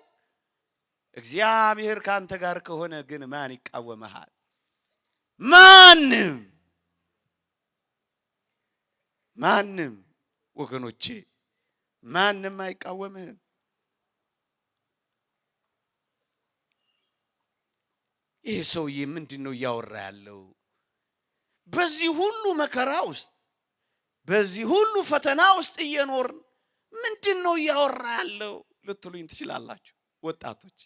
እግዚአብሔር ካንተ ጋር ከሆነ ግን ማን ይቃወምሃል? ማንም ወገኖቼ ማንም አይቃወምህም። ይሄ ሰውዬ ምንድነው እያወራ ያለው? በዚህ ሁሉ መከራ ውስጥ በዚህ ሁሉ ፈተና ውስጥ እየኖርን ምንድነው እያወራ ያለው ልትሉኝ ትችላላችሁ ወጣቶች።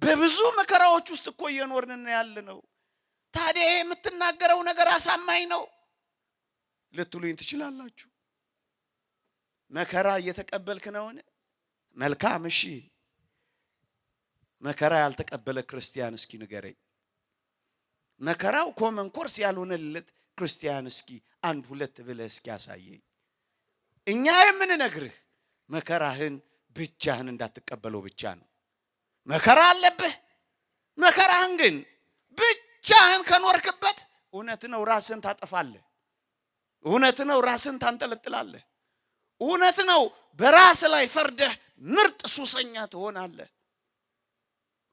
በብዙ መከራዎች ውስጥ እኮ እየኖርን ያለነው። ታዲያ የምትናገረው ነገር አሳማኝ ነው ልትሉኝ ትችላላችሁ። መከራ እየተቀበልክ ነውን? መልካም እሺ። መከራ ያልተቀበለ ክርስቲያን እስኪ ንገረኝ። መከራው ኮመን ኮርስ ያልሆነለት ክርስቲያን እስኪ አንድ ሁለት ብለህ እስኪ ያሳየኝ። እኛ የምንነግርህ መከራህን ብቻህን እንዳትቀበለው ብቻ ነው። መከራ አለብህ። መከራህን ግን ብቻህን ከኖርክበት እውነት ነው ራስን ታጠፋለህ። እውነት ነው ራስን ታንጠለጥላለህ። እውነት ነው በራስ ላይ ፈርደህ ምርጥ ሱሰኛ ትሆናለህ።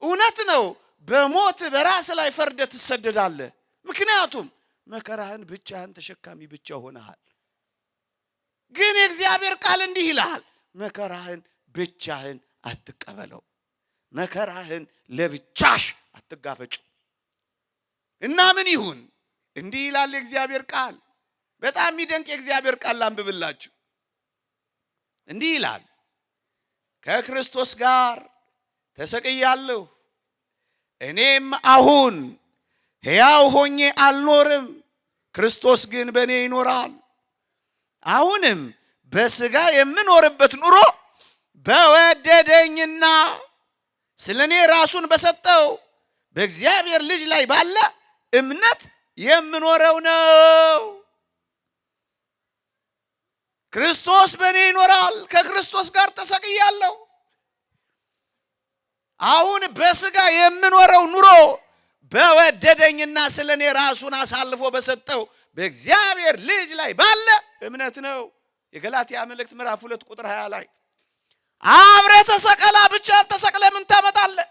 እውነት ነው በሞት በራስ ላይ ፈርደህ ትሰደዳለህ። ምክንያቱም መከራህን ብቻህን ተሸካሚ ብቻ ሆነሃል። ግን የእግዚአብሔር ቃል እንዲህ ይላል፣ መከራህን ብቻህን አትቀበለው። መከራህን ለብቻሽ አትጋፈጩ። እና ምን ይሁን? እንዲህ ይላል የእግዚአብሔር ቃል። በጣም የሚደንቅ የእግዚአብሔር ቃል ላንብብላችሁ። እንዲህ ይላል፣ ከክርስቶስ ጋር ተሰቅያለሁ፣ እኔም አሁን ሕያው ሆኜ አልኖርም፣ ክርስቶስ ግን በእኔ ይኖራል። አሁንም በሥጋ የምኖርበት ኑሮ በወደደኝና ስለኔ ራሱን በሰጠው በእግዚአብሔር ልጅ ላይ ባለ እምነት የምኖረው ነው። ክርስቶስ በእኔ ይኖራል። ከክርስቶስ ጋር ተሰቅያለሁ። አሁን በሥጋ የምኖረው ኑሮ በወደደኝና ስለኔ ራሱን አሳልፎ በሰጠው በእግዚአብሔር ልጅ ላይ ባለ እምነት ነው። የገላትያ መልእክት ምዕራፍ 2 ቁጥር 20 ላይ አብረ ተሰቀላ ብቻ ተሰቅለ ምን ታመጣለህ?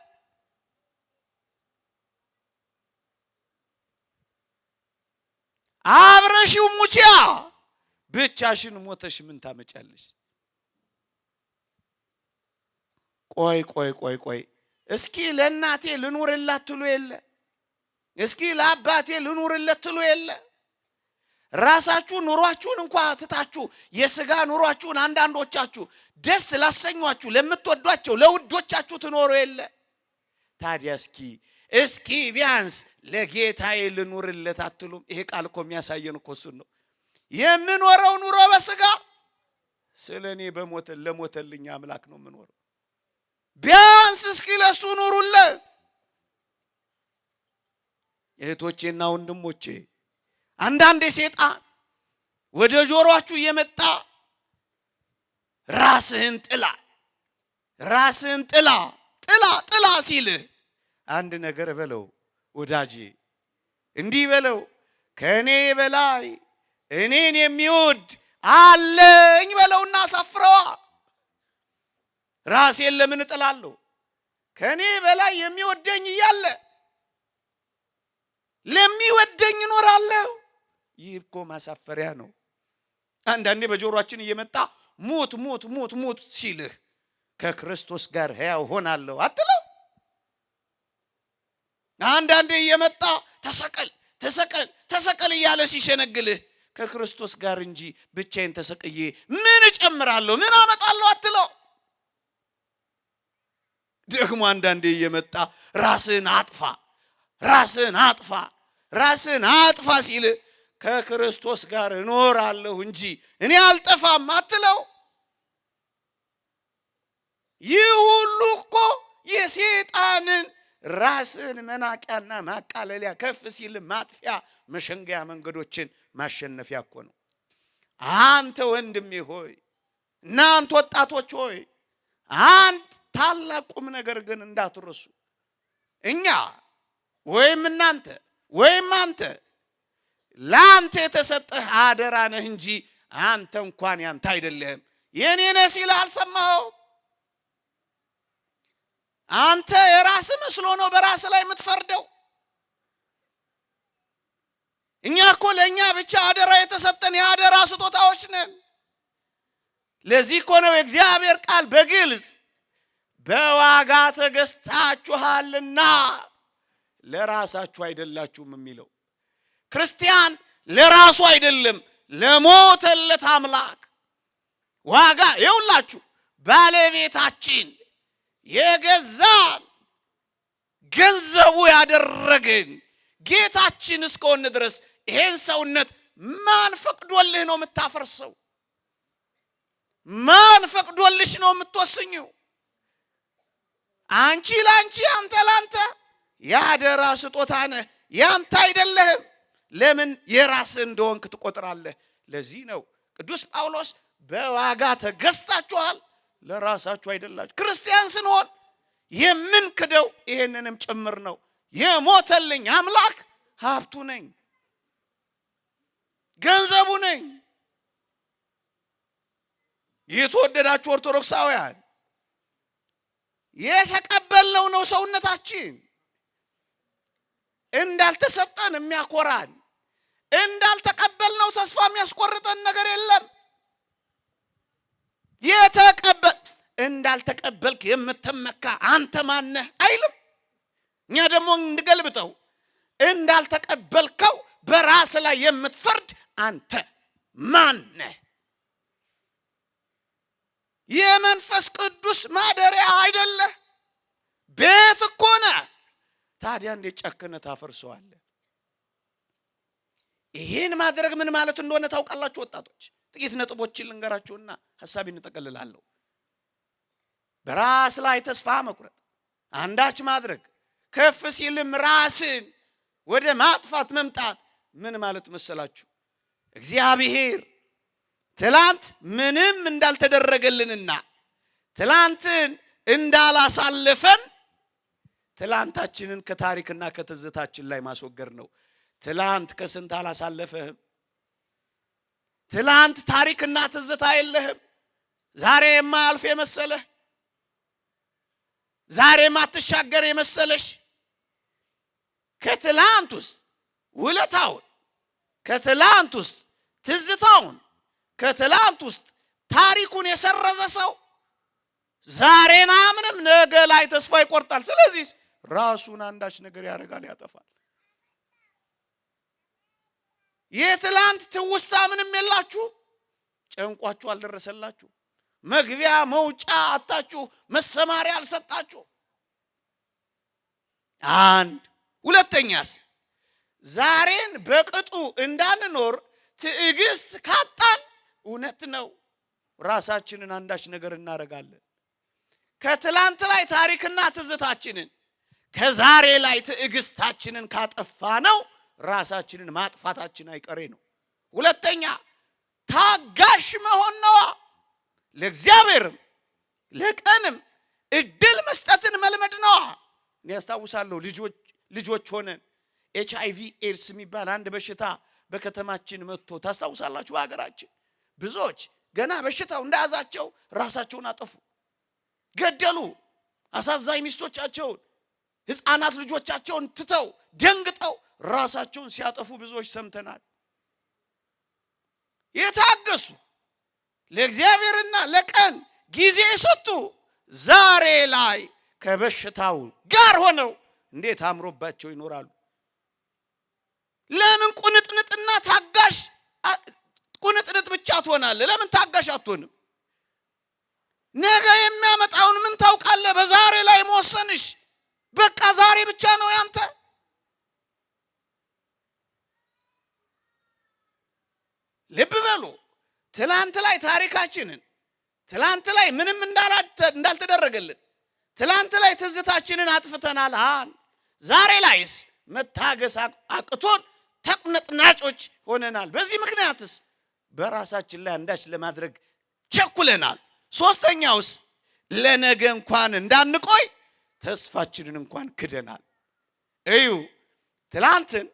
አብረሽው ሙቺያ ብቻሽን ሞተሽ ምን ታመጫለሽ? ቆይ እስኪ ለእናቴ ልኑርላት ትሉ የለ? እስኪ ለአባቴ ልኑርለት ትሉ የለ? ራሳችሁ ኑሯችሁን እንኳን ትታችሁ የሥጋ ኑሯችሁን አንዳንዶቻችሁ ደስ ላሰኟችሁ ለምትወዷቸው ለውዶቻችሁ ትኖሩ የለ? ታዲያ እስኪ ቢያንስ ለጌታዬ ልኑርለት አትሉም? ይሄ ቃል እኮ የሚያሳየን እኮ እሱን ነው። የምኖረው ኑሮ በሥጋ ስለኔ ለሞተልኝ አምላክ ነው የምኖረው። ቢያንስ እስኪ ለሱ ኑሩለት። እህቶቼና ወንድሞቼ፣ አንዳንዴ ሰይጣን ወደ ጆሮአችሁ እየመጣ ራስህን ጥላ ሲልህ አንድ ነገር በለው ወዳጄ፣ እንዲህ በለው፣ ከእኔ በላይ እኔን የሚወድ አለኝ በለውና አሳፍረዋ። ራሴን ለምን እጥላለሁ? ከእኔ በላይ የሚወደኝ እያለ ለሚወደኝ እኖራለሁ። ይህ እኮ ማሳፈሪያ ነው። አንዳንዴ በጆሮአችን እየመጣ ሙት ሲልህ ከክርስቶስ ጋር ሕያው ሆናለሁ አትለው? አንዳንዴ እየመጣ ተሰቀል እያለ ሲሸነግልህ ከክርስቶስ ጋር እንጂ ብቻዬን ተሰቅዬ ምን እጨምራለሁ ምን አመጣለሁ አትለው? ደግሞ አንዳንዴ እየመጣ ራስን አጥፋ ሲል ከክርስቶስ ጋር እኖራለሁ እንጂ እኔ አልጠፋም አትለው? ይህ ሁሉ እኮ የሰይጣንን ራስን መናቂያና ማቃለሊያ ከፍ ሲል ማጥፊያ መሸንገያ መንገዶችን ማሸነፊያ እኮ ነው። አንተ ወንድሜ ሆይ፣ እናንተ ወጣቶች ሆይ፣ አንድ ታላቅ ቁም ነገር ግን እንዳትረሱ። እኛ ወይም እናንተ ወይም አንተ ለአንተ የተሰጠህ አደራ ነህ እንጂ አንተ እንኳን ያንተ አይደለህም። የኔ ነህ ሲልህ አልሰማኸውም? አንተ የራስ መስሎ ነው በራስ ላይ የምትፈርደው። እኛ እኮ ለኛ ብቻ አደራ የተሰጠን የአደራ ስጦታዎች ነን። ለዚህ እኮ ነው የእግዚአብሔር ቃል በግልጽ በዋጋ ተገዝታችኋልና ለራሳችሁ አይደላችሁም የሚለው። ክርስቲያን ለራሱ አይደለም ለሞተለት አምላክ ዋጋ ይውላችሁ ባለቤታችን የገዛን ገንዘቡ ያደረገን ጌታችን እስከሆነ ድረስ ይሄን ሰውነት ማን ፈቅዶልህ ነው የምታፈርሰው? ማን ፈቅዶልሽ ነው የምትወስኚው? አንቺ ላንቺ አንተ ላንተ ያደራ ስጦታ ነህ፣ ያንተ አይደለህም። ለምን የራስህ እንደሆንክ ትቆጥራለህ? ለዚህ ነው ቅዱስ ጳውሎስ በዋጋ ተገዝታችኋል ለራሳችሁ አይደላችሁ። ክርስቲያን ስንሆን የምንክደው ይሄንንም ጭምር ነው። የሞተልኝ አምላክ ሀብቱ ነኝ፣ ገንዘቡ ነኝ። የተወደዳችሁ ኦርቶዶክሳውያን የተቀበልነው ነው ሰውነታችን እንዳልተሰጠን የሚያኮራን፣ እንዳልተቀበልነው ተስፋ የሚያስቆርጠን ነገር የለም። እንዳልተቀበልክ የምትመካ አንተ ማነህ አይልም። እኛ ደግሞ እንገልብጠው እንዳልተቀበልከው በራስ ላይ የምትፈርድ አንተ ማነህ? የመንፈስ ቅዱስ ማደሪያ አይደለህ? ቤት እኮ ነህ። ታዲያ እንዴት ጨክነህ ታፈርሰዋለህ? ይሄን ማድረግ ምን ማለት እንደሆነ ታውቃላችሁ ወጣቶች? ጥቂት ነጥቦችን ልንገራችሁና ሐሳቤን እንጠቀልላለሁ። በራስ ላይ ተስፋ መቁረጥ፣ አንዳች ማድረግ፣ ከፍ ሲልም ራስን ወደ ማጥፋት መምጣት ምን ማለት መሰላችሁ? እግዚአብሔር ትላንት ምንም እንዳልተደረገልንና ትላንትን እንዳላሳለፈን ትላንታችንን ከታሪክና ከትዝታችን ላይ ማስወገድ ነው። ትላንት ከስንት አላሳለፈህም? ትላንት ታሪክና ትዝታ የለህም? ዛሬ የማያልፍ የመሰለህ፣ ዛሬ ማትሻገር የመሰለሽ ከትላንት ውስጥ ውለታውን፣ ከትላንት ውስጥ ትዝታውን፣ ከትላንት ውስጥ ታሪኩን የሰረዘ ሰው ዛሬና ምንም ነገ ላይ ተስፋ ይቆርጣል። ስለዚህ ራሱን አንዳች ነገር ያደርጋል፣ ያጠፋል። የትላንት ትውስታ ምንም የላችሁ፣ ጨንቋችሁ አልደረሰላችሁ፣ መግቢያ መውጫ አጣችሁ፣ መሰማሪያ አልሰጣችሁ። አንድ ሁለተኛስ ዛሬን በቅጡ እንዳንኖር ትዕግስት ካጣን እውነት ነው ራሳችንን አንዳች ነገር እናደርጋለን። ከትላንት ላይ ታሪክና ትዝታችንን ከዛሬ ላይ ትዕግስታችንን ካጠፋ ነው ራሳችንን ማጥፋታችን አይቀሬ ነው። ሁለተኛ ታጋሽ መሆን ነው። ለእግዚአብሔርም ለቀንም እድል መስጠትን መልመድ ነው። እኔ ያስታውሳለሁ ልጆች ሆነን HIV ኤድስ የሚባል አንድ በሽታ በከተማችን መጥቶ ታስታውሳላችሁ? በሀገራችን ብዙዎች ገና በሽታው እንደያዛቸው ራሳቸውን አጠፉ፣ ገደሉ። አሳዛኝ ሚስቶቻቸውን፣ ህፃናት ልጆቻቸውን ትተው ደንግጠው ራሳቸውን ሲያጠፉ ብዙዎች ሰምተናል። የታገሱ ለእግዚአብሔርና ለቀን ጊዜ ሰጡ ዛሬ ላይ ከበሽታው ጋር ሆነው እንዴት አምሮባቸው ይኖራሉ? ለምን ቁንጥንጥና ታጋሽ ቁንጥንጥ ብቻ ትሆናለህ? ለምን ታጋሽ አትሆንም? ነገ የሚያመጣውን ምን ታውቃለህ? በዛሬ ላይ መወሰንሽ በቃ ዛሬ ብቻ ነው ያንተ። ልብ በሉ። ትላንት ላይ ታሪካችንን፣ ትላንት ላይ ምንም እንዳልተደረገልን፣ ትላንት ላይ ትዝታችንን አጥፍተናል። ዛሬ ላይስ መታገስ አቅቶን ተቅነጥናጮች ሆነናል። በዚህ ምክንያትስ በራሳችን ላይ አንዳች ለማድረግ ቸኩለናል። ሶስተኛውስ ለነገ እንኳን እንዳንቆይ ተስፋችንን እንኳን ክደናል። እዩ፣ ትላንትን፣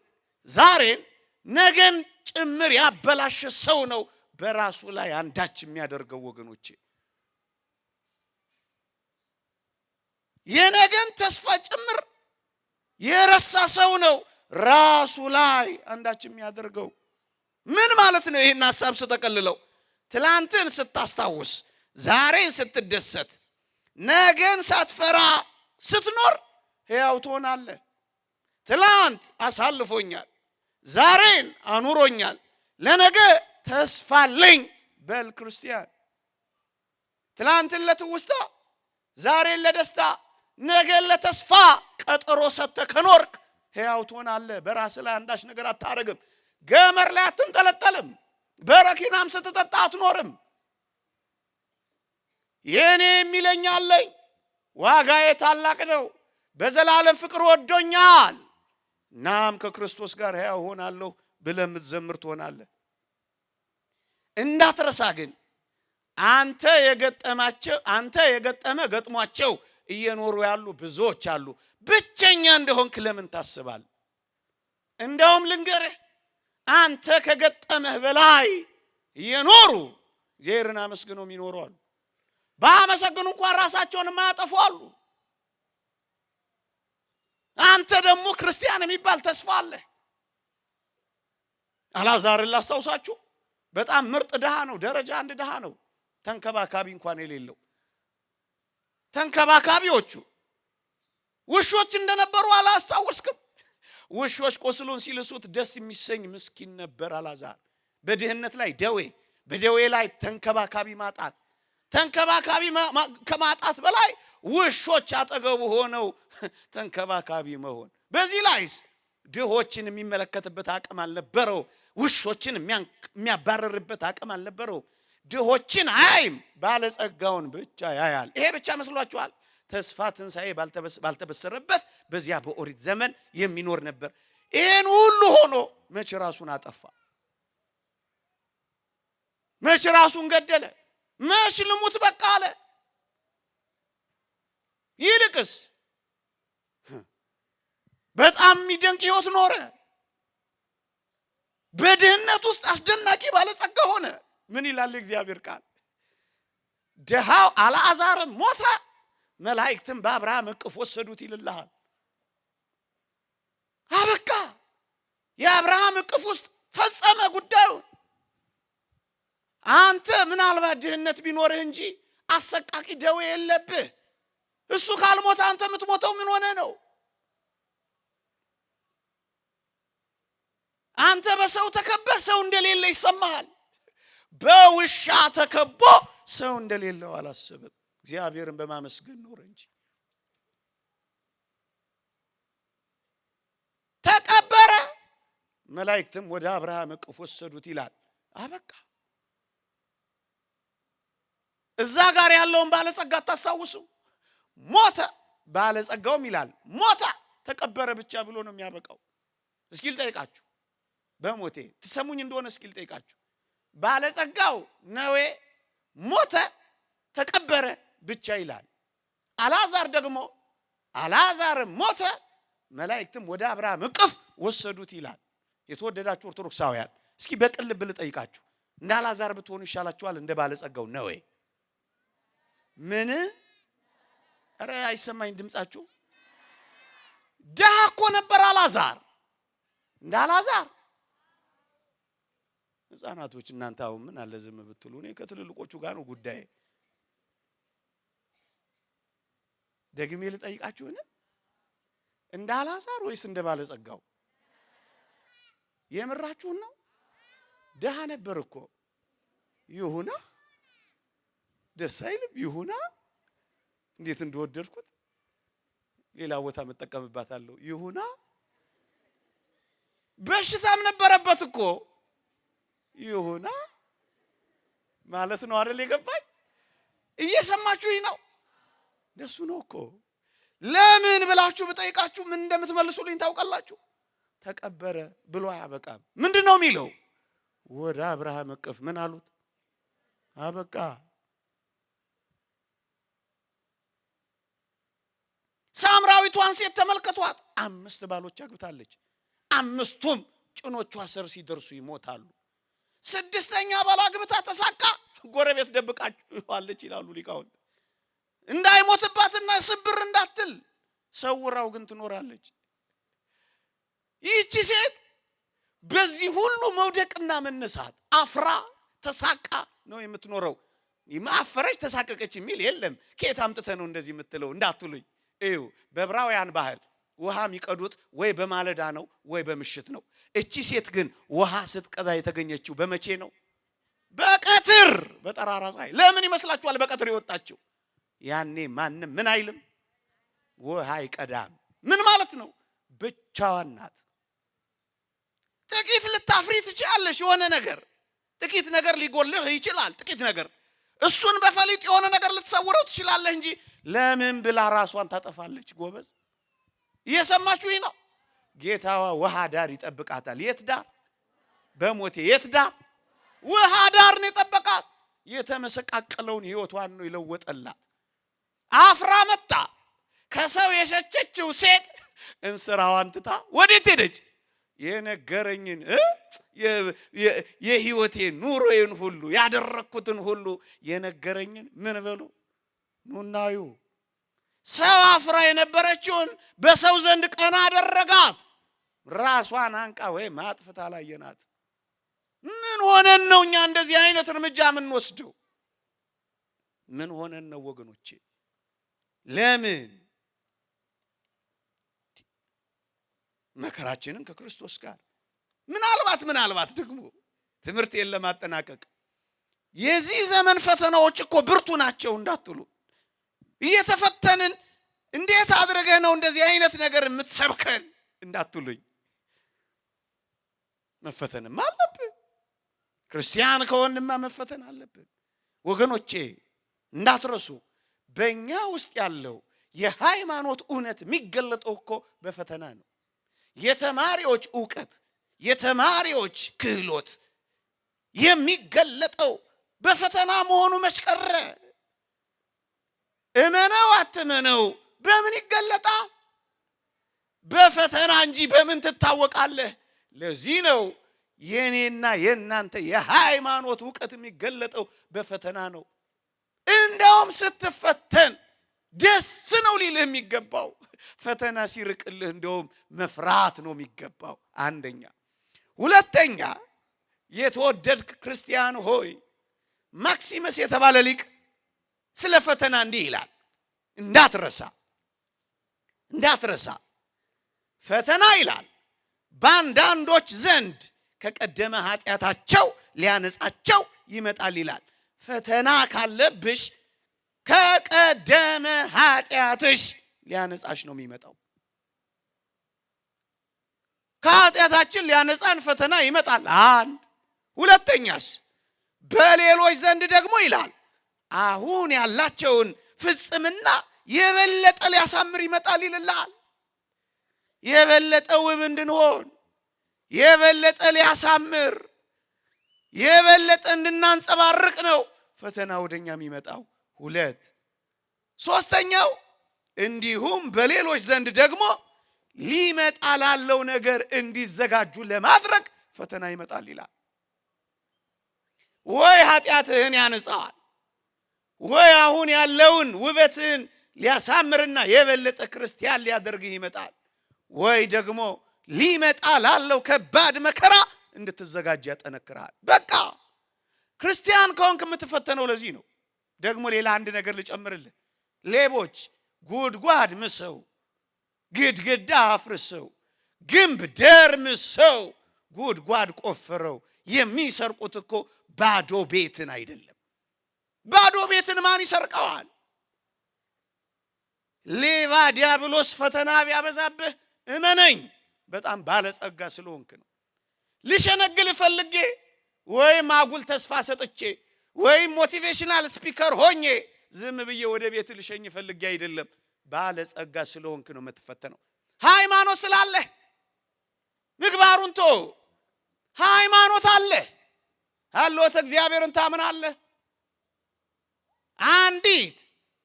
ዛሬን፣ ነገን ጭምር ያበላሸ ሰው ነው በራሱ ላይ አንዳች የሚያደርገው። ወገኖቼ የነገን ተስፋ ጭምር የረሳ ሰው ነው ራሱ ላይ አንዳች የሚያደርገው። ምን ማለት ነው? ይሄን ሐሳብ ስተቀልለው ትላንትን ስታስታውስ፣ ዛሬን ስትደሰት፣ ነገን ሳትፈራ ስትኖር ሕያው ትሆናለህ። ትላንት አሳልፎኛል፣ ዛሬን አኑሮኛል፣ ለነገ ተስፋ አለኝ በል ክርስቲያን። ትላንትን ለትውስታ፣ ዛሬን ለደስታ፣ ነገን ለተስፋ ቀጠሮ ሰጥተህ ከኖርክ ሕያው ትሆናለህ። በራስህ ላይ አንዳች ነገር አታረግም። ገመር ላይ አትንጠለጠልም። በረኪናም ስትጠጣ አትኖርም። የኔ የሚለኝ አለኝ፣ ዋጋዬ ታላቅ ነው፣ በዘላለም ፍቅር ወዶኛል፣ እናም ከክርስቶስ ጋር ሕያው ሆናለሁ ብለህ የምትዘምር ትሆናለህ። እንዳትረሳ ግን አንተ የገጠመ ገጥሟቸው እየኖሩ ያሉ ብዙዎች አሉ። ብቸኛ እንደሆንክ ለምን ታስባለህ? እንደውም ልንገርህ፣ አንተ ከገጠመህ በላይ እየኖሩ እግዚአብሔርን አመስግነው የሚኖሩ አሉ። ባመሰግኑ እንኳን ራሳቸውን የማያጠፉ አሉ። አንተ ደግሞ ክርስቲያን የሚባል ተስፋ አለ። አልዓዛርን ላስታውሳችሁ፣ በጣም ምርጥ ድሃ ነው። ደረጃ አንድ ድሃ ነው። ተንከባካቢ እንኳን የሌለው። ተንከባካቢዎቹ ውሾች እንደነበሩ አላስታወስክም? ውሾች ቆስሎን ሲልሱት ደስ የሚሰኝ ምስኪን ነበር አልዓዛር። በድህነት ላይ ደዌ፣ በደዌ ላይ ተንከባካቢ ማጣት፣ ተንከባካቢ ከማጣት በላይ ውሾች አጠገቡ ሆነው ተንከባካቢ መሆን። በዚህ ላይስ ድሆችን የሚመለከትበት አቅም አልነበረው። ውሾችን የሚያባረርበት አቅም አልነበረው። ድሆችን አያይም፣ ባለጸጋውን ብቻ ያያል። ይሄ ብቻ መስሏችኋል? ተስፋ ትንሣኤ ባልተበሰረበት በዚያ በኦሪት ዘመን የሚኖር ነበር። ይሄን ሁሉ ሆኖ መቼ ራሱን አጠፋ? መቼ ራሱን ገደለ? መቼ ልሙት በቃ አለ? ይልቅስ በጣም የሚደንቅ ሕይወት ኖረ። በድህነት ውስጥ አስደናቂ ባለጸጋ ሆነ። ምን ይላል እግዚአብሔር ቃል? ድሃው አልዓዛርም ሞተ፣ መላእክትም በአብርሃም እቅፍ ወሰዱት ይልልሃል። አበቃ። የአብርሃም እቅፍ ውስጥ ፈጸመ ጉዳዩ። አንተ ምናልባት ድህነት ቢኖርህ እንጂ አሰቃቂ ደዌ የለብህ። እሱ ካልሞተ አንተ የምትሞተው ምን ሆነ ነው? አንተ በሰው ተከበህ ሰው እንደሌለ ይሰማሃል። በውሻ ተከቦ ሰው እንደሌለው አላሰበም። እግዚአብሔርን በማመስገን ኖረ እንጂ። ተቀበረ፣ መላእክትም ወደ አብርሃም እቅፍ ወሰዱት ይላል። አበቃ። እዛ ጋር ያለውን ባለጸጋ ታስታውሱ? ሞተ፣ ባለጸጋውም ይላል ሞተ፣ ተቀበረ ብቻ ብሎ ነው የሚያበቃው። እስኪ ልጠይቃችሁ፣ በሞቴ ትሰሙኝ እንደሆነ እስኪ ልጠይቃችሁ። ባለጸጋው ነዌ ሞተ፣ ተቀበረ ብቻ ይላል። አልዓዛር ደግሞ አልዓዛርም ሞተ፣ መላእክትም ወደ አብርሃም እቅፍ ወሰዱት ይላል። የተወደዳችሁ ኦርቶዶክሳውያን እስኪ በቅን ልብ ልጠይቃችሁ፣ እንደ አልዓዛር ብትሆኑ ይሻላችኋል እንደ ባለጸጋው ነዌ? ምን? ኧረ አይሰማኝ ድምጻችሁ። ድሃ እኮ ነበር አልዓዛር። እንደ አልዓዛር ሕፃናቶች እናንተ አሁን ምን አለ ዝም ብትሉ? እኔ ከትልልቆቹ ጋር ነው ጉዳይ። ደግሜ ልጠይቃችሁን፣ እንደ አልዓዛር ወይስ እንደ ባለጸጋው? የምራችሁን ነው? ድሃ ነበር እኮ። ይሁና፣ ደስ አይልም? ይሁና፣ እንዴት እንደወደድኩት ሌላ ቦታ መጠቀምባታለሁ። ይሁና፣ በሽታም ነበረበት እኮ። ይሁና ማለት ነው አይደል? የገባኝ እየሰማችሁኝ ነው? ደሱ ነው እኮ። ለምን ብላችሁ ብጠይቃችሁ ምን እንደምትመልሱልኝ ታውቃላችሁ? ተቀበረ ብሎ አያበቃም። ምንድነው የሚለው? ወደ አብርሃም እቅፍ ምን አሉት? አበቃ። ሳምራዊቷን ሴት ተመልከቷት። 5 ባሎች አግብታለች። 5ቱም ጭኖቿ ስር ሲደርሱ ይሞታሉ። 6ኛ ባል አግብታ ተሳካ፣ ጎረቤት ደብቃችኋለች ይላሉ ሊቃውንት። እንዳይሞትባትና ስብር እንዳትል ሰውራው ግን ትኖራለች። ይህች ሴት በዚህ ሁሉ መውደቅና መነሳት አፍራ ተሳቃ ነው የምትኖረው። ማፈረች ተሳቀቀች የሚል የለም። ከየት አምጥተህ ነው እንደዚህ የምትለው እንዳትሉኝ። እዩ በዕብራውያን ባህል ውሃ የሚቀዱት ወይ በማለዳ ነው ወይ በምሽት ነው። እቺ ሴት ግን ውሃ ስትቀዳ የተገኘችው በመቼ ነው? በቀትር በጠራራ ፀሐይ። ለምን ይመስላችኋል በቀትር የወጣችው? ያኔ ማንም ምን አይልም፣ ውሃ አይቀዳም። ምን ማለት ነው? ብቻዋን ናት። ጥቂት ልታፍሪ ትችላለሽ። የሆነ ነገር ጥቂት ነገር ሊጎልህ ይችላል። ጥቂት ነገር እሱን በፈሊጥ የሆነ ነገር ልትሰውረው ትችላለህ እንጂ ለምን ብላ ራሷን ታጠፋለች? ጎበዝ እየሰማችሁኝ ነው? ጌታዋ ውሃ ዳር ይጠብቃታል። የት ዳር? በሞቴ የት ዳር? ውሃ ዳር ነው የጠበቃት። የተመሰቃቀለውን ህይወቷን ነው ይለወጠላት። አፍራ መጣ። ከሰው የሸቸችው ሴት እንስራዋን ትታ ወዴት ሄደች? የነገረኝን የህይወቴን ኑሮዬን ሁሉ ያደረኩትን ሁሉ የነገረኝን ምን በሉ ኑናዩ። ሰው አፍራ የነበረችውን በሰው ዘንድ ቀና አደረጋት። ራሷን አንቃ ወይ ማጥፍታ ላየናት። ምን ሆነን ነው እኛ እንደዚህ አይነት እርምጃ የምንወስደው? ምን ሆነን ነው ወገኖቼ? ለምን መከራችንን ከክርስቶስ ጋር ምናልባት ደግሞ ትምህርቴን ለማጠናቀቅ የዚህ ዘመን ፈተናዎች እኮ ብርቱ ናቸው እንዳትሉ። እየተፈተንን እንዴት አድርገህ ነው እንደዚህ አይነት ነገር የምትሰብከን እንዳትሉኝ። መፈተንም አለብን። ክርስቲያን ከሆንማ መፈተን አለብን ወገኖቼ። እንዳትረሱ በእኛ ውስጥ ያለው የሃይማኖት እውነት የሚገለጠው እኮ በፈተና ነው። የተማሪዎች ዕውቀት፣ የተማሪዎች ክህሎት የሚገለጠው በፈተና መሆኑ መች ቀረ? እመነው አትመነው በምን ይገለጣል? በፈተና እንጂ በምን ትታወቃለህ? ለዚህ ነው የኔና የናንተ የሃይማኖት ዕውቀት የሚገለጠው በፈተና ነው። እንደውም ስትፈተን ደስ ነው ሊልህ የሚገባው። ፈተና ሲርቅልህ እንደውም መፍራት ነው የሚገባው። አንደኛ። ሁለተኛ የተወደድክ ክርስቲያን ሆይ ማክሲመስ የተባለ ሊቅ ስለ ፈተና እንዲህ ይላል። እንዳትረሳ ፈተና ይላል በአንዳንዶች ዘንድ ከቀደመ ኃጢአታቸው ሊያነጻቸው ይመጣል ይላል። ፈተና ካለብሽ ከቀደመ ኃጢአትሽ ሊያነጻሽ ነው የሚመጣው። ከኃጢአታችን ሊያነጻን ፈተና ይመጣል። አንድ። ሁለተኛስ በሌሎች ዘንድ ደግሞ ይላል አሁን ያላቸውን ፍጽምና የበለጠ ሊያሳምር ይመጣል ይልልሃል። የበለጠ ውብ እንድንሆን፣ የበለጠ ሊያሳምር፣ የበለጠ እንድናንጸባርቅ ነው ፈተና ወደኛ የሚመጣው። ሁለት። ሶስተኛው እንዲሁም በሌሎች ዘንድ ደግሞ ሊመጣ ላለው ነገር እንዲዘጋጁ ለማድረግ ፈተና ይመጣል ይላል። ወይ ኃጢአትህን ያነጻል፣ ወይ አሁን ያለውን ውበትህን ሊያሳምርና የበለጠ ክርስቲያን ሊያደርግህ ይመጣል፣ ወይ ደግሞ ሊመጣ ላለው ከባድ መከራ እንድትዘጋጅ ያጠነክራል። በቃ ክርስቲያን ከሆንክ የምትፈተነው ለዚህ ነው። ደግሞ ሌላ አንድ ነገር ልጨምርልህ። ሌቦች ጉድጓድ ምሰው፣ ግድግዳ አፍርሰው፣ ግንብ ደርምሰው፣ ጉድጓድ ቆፍረው የሚሰርቁት እኮ ባዶ ቤትን አይደለም። ባዶ ቤትን ማን ይሰርቀዋል? ሌባ ዲያብሎስ ፈተና ቢያበዛብህ እመነኝ በጣም ባለጸጋ ስለሆንክ ነው። ልሸነግል ፈልጌ ወይም አጉል ተስፋ ሰጥቼ ወይም ሞቲቬሽናል ስፒከር ሆኜ ዝም ብዬ ወደ ቤት ልሸኝ ፈልጌ አይደለም። ባለጸጋ ስለሆንክ ነው የምትፈተነው። ሃይማኖት ስላለህ ምግባሩን ተው። ሃይማኖት አለህ፣ ሀልዎተ እግዚአብሔርን ታምናለህ። አንዲት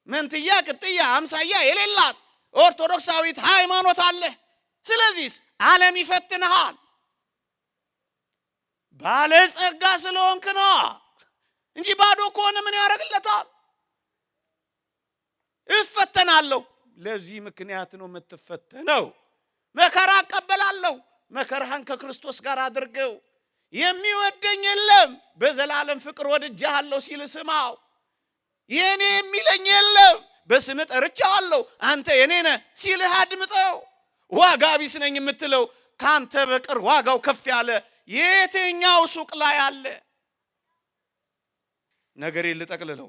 መንትያ ቅጥያ አምሳያ የሌላት ኦርቶዶክሳዊት ሃይማኖት አለህ። ስለዚህ ዓለም ይፈትንሃል። ባለጸጋ ስለሆንክ ነው እንጂ ባዶ ከሆነ ምን ያደርግለታል? እፈተናለሁ። ለዚህ ምክንያት ነው የምትፈተነው። መከራ እቀበላለሁ። መከራህን ከክርስቶስ ጋር አድርገው። የሚወደኝ የለም በዘላለም ፍቅር ወድጄሃለሁ ሲል ስማው። የኔ የሚለኝ የለም በስም ጠርቼሃለሁ አንተ የኔ ነህ ሲልህ አድምጠው። ዋጋ ቢስ ነኝ የምትለው ካንተ በቀር ዋጋው ከፍ ያለ የትኛው ሱቅ ላይ አለ? ነገሬን ልጠቅልለው።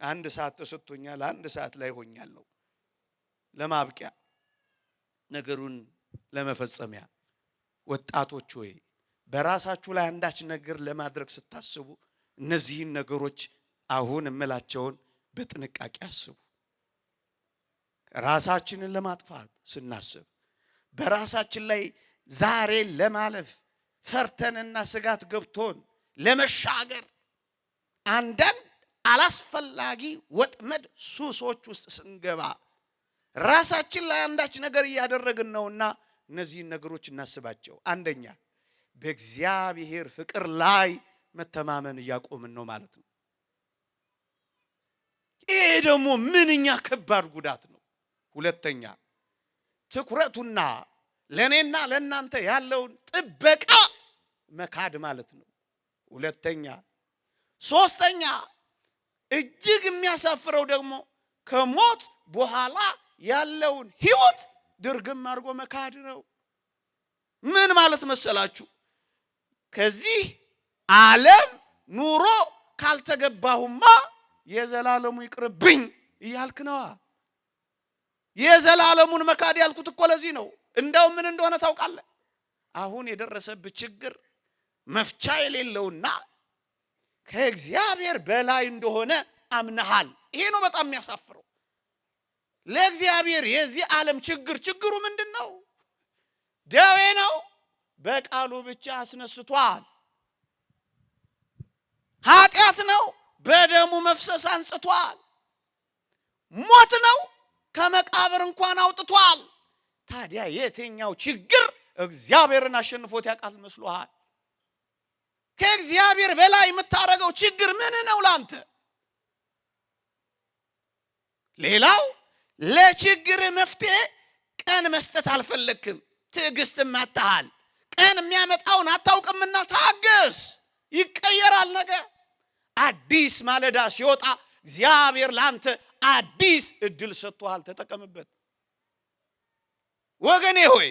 አንድ ሰዓት ተሰጥቶኛል። አንድ ሰዓት ላይ ሆኛለሁ ለማብቂያ ነገሩን ለመፈጸሚያ። ወጣቶች ሆይ በራሳችሁ ላይ አንዳች ነገር ለማድረግ ስታስቡ እነዚህን ነገሮች አሁን እምላቸውን በጥንቃቄ አስቡ። ራሳችንን ለማጥፋት ስናስብ በራሳችን ላይ ዛሬ ለማለፍ ፈርተንና ስጋት ገብቶን ለመሻገር አንዳንድ አላስፈላጊ ወጥመድ ሱሶች ውስጥ ስንገባ ራሳችን ላይ አንዳች ነገር እያደረግን ነውና እነዚህን ነገሮች እናስባቸው። አንደኛ በእግዚአብሔር ፍቅር ላይ መተማመን እያቆምን ነው ማለት ነው። ይሄ ደግሞ ምንኛ ከባድ ጉዳት ነው። ሁለተኛ ትኩረቱና ለኔና ለናንተ ያለውን ጥበቃ መካድ ማለት ነው። ሁለተኛ ሶስተኛ እጅግ የሚያሳፍረው ደግሞ ከሞት በኋላ ያለውን ህይወት ድርግም አድርጎ መካድ ነው። ምን ማለት መሰላችሁ? ከዚህ ዓለም ኑሮ ካልተገባሁማ የዘላለሙ ይቅርብኝ እያልክ ነዋ። የዘላለሙን መካድ ያልኩት እኮ ለዚህ ነው። እንደው ምን እንደሆነ ታውቃለህ? አሁን የደረሰብህ ችግር መፍቻ የሌለውና ከእግዚአብሔር በላይ እንደሆነ አምነሃል። ይሄ ነው በጣም የሚያሳፍረው። ለእግዚአብሔር የዚህ ዓለም ችግሩ ምንድነው? ደዌ ነው። በቃሉ ብቻ አስነስቷል። ኃጢአት ነው። በደሙ መፍሰስ አንጽቷል። ሞት ነው። ከመቃብር እንኳን አውጥቷል። ታዲያ የትኛው ችግር እግዚአብሔርን አሸንፎት ያውቃል መስሎሃል? ከእግዚአብሔር በላይ የምታረገው ችግር ምን ነው ላንተ? ሌላው ለችግር መፍትሄ ቀን መስጠት አልፈለክም። ትዕግስትም አጣሃል። ቀን የሚያመጣውን አታውቅምና ታገስ። ይቀየራል ነገር። አዲስ ማለዳ ሲወጣ እግዚአብሔር ላንተ አዲስ እድል ሰጥቷል። ተጠቀምበት። ወገኔ ሆይ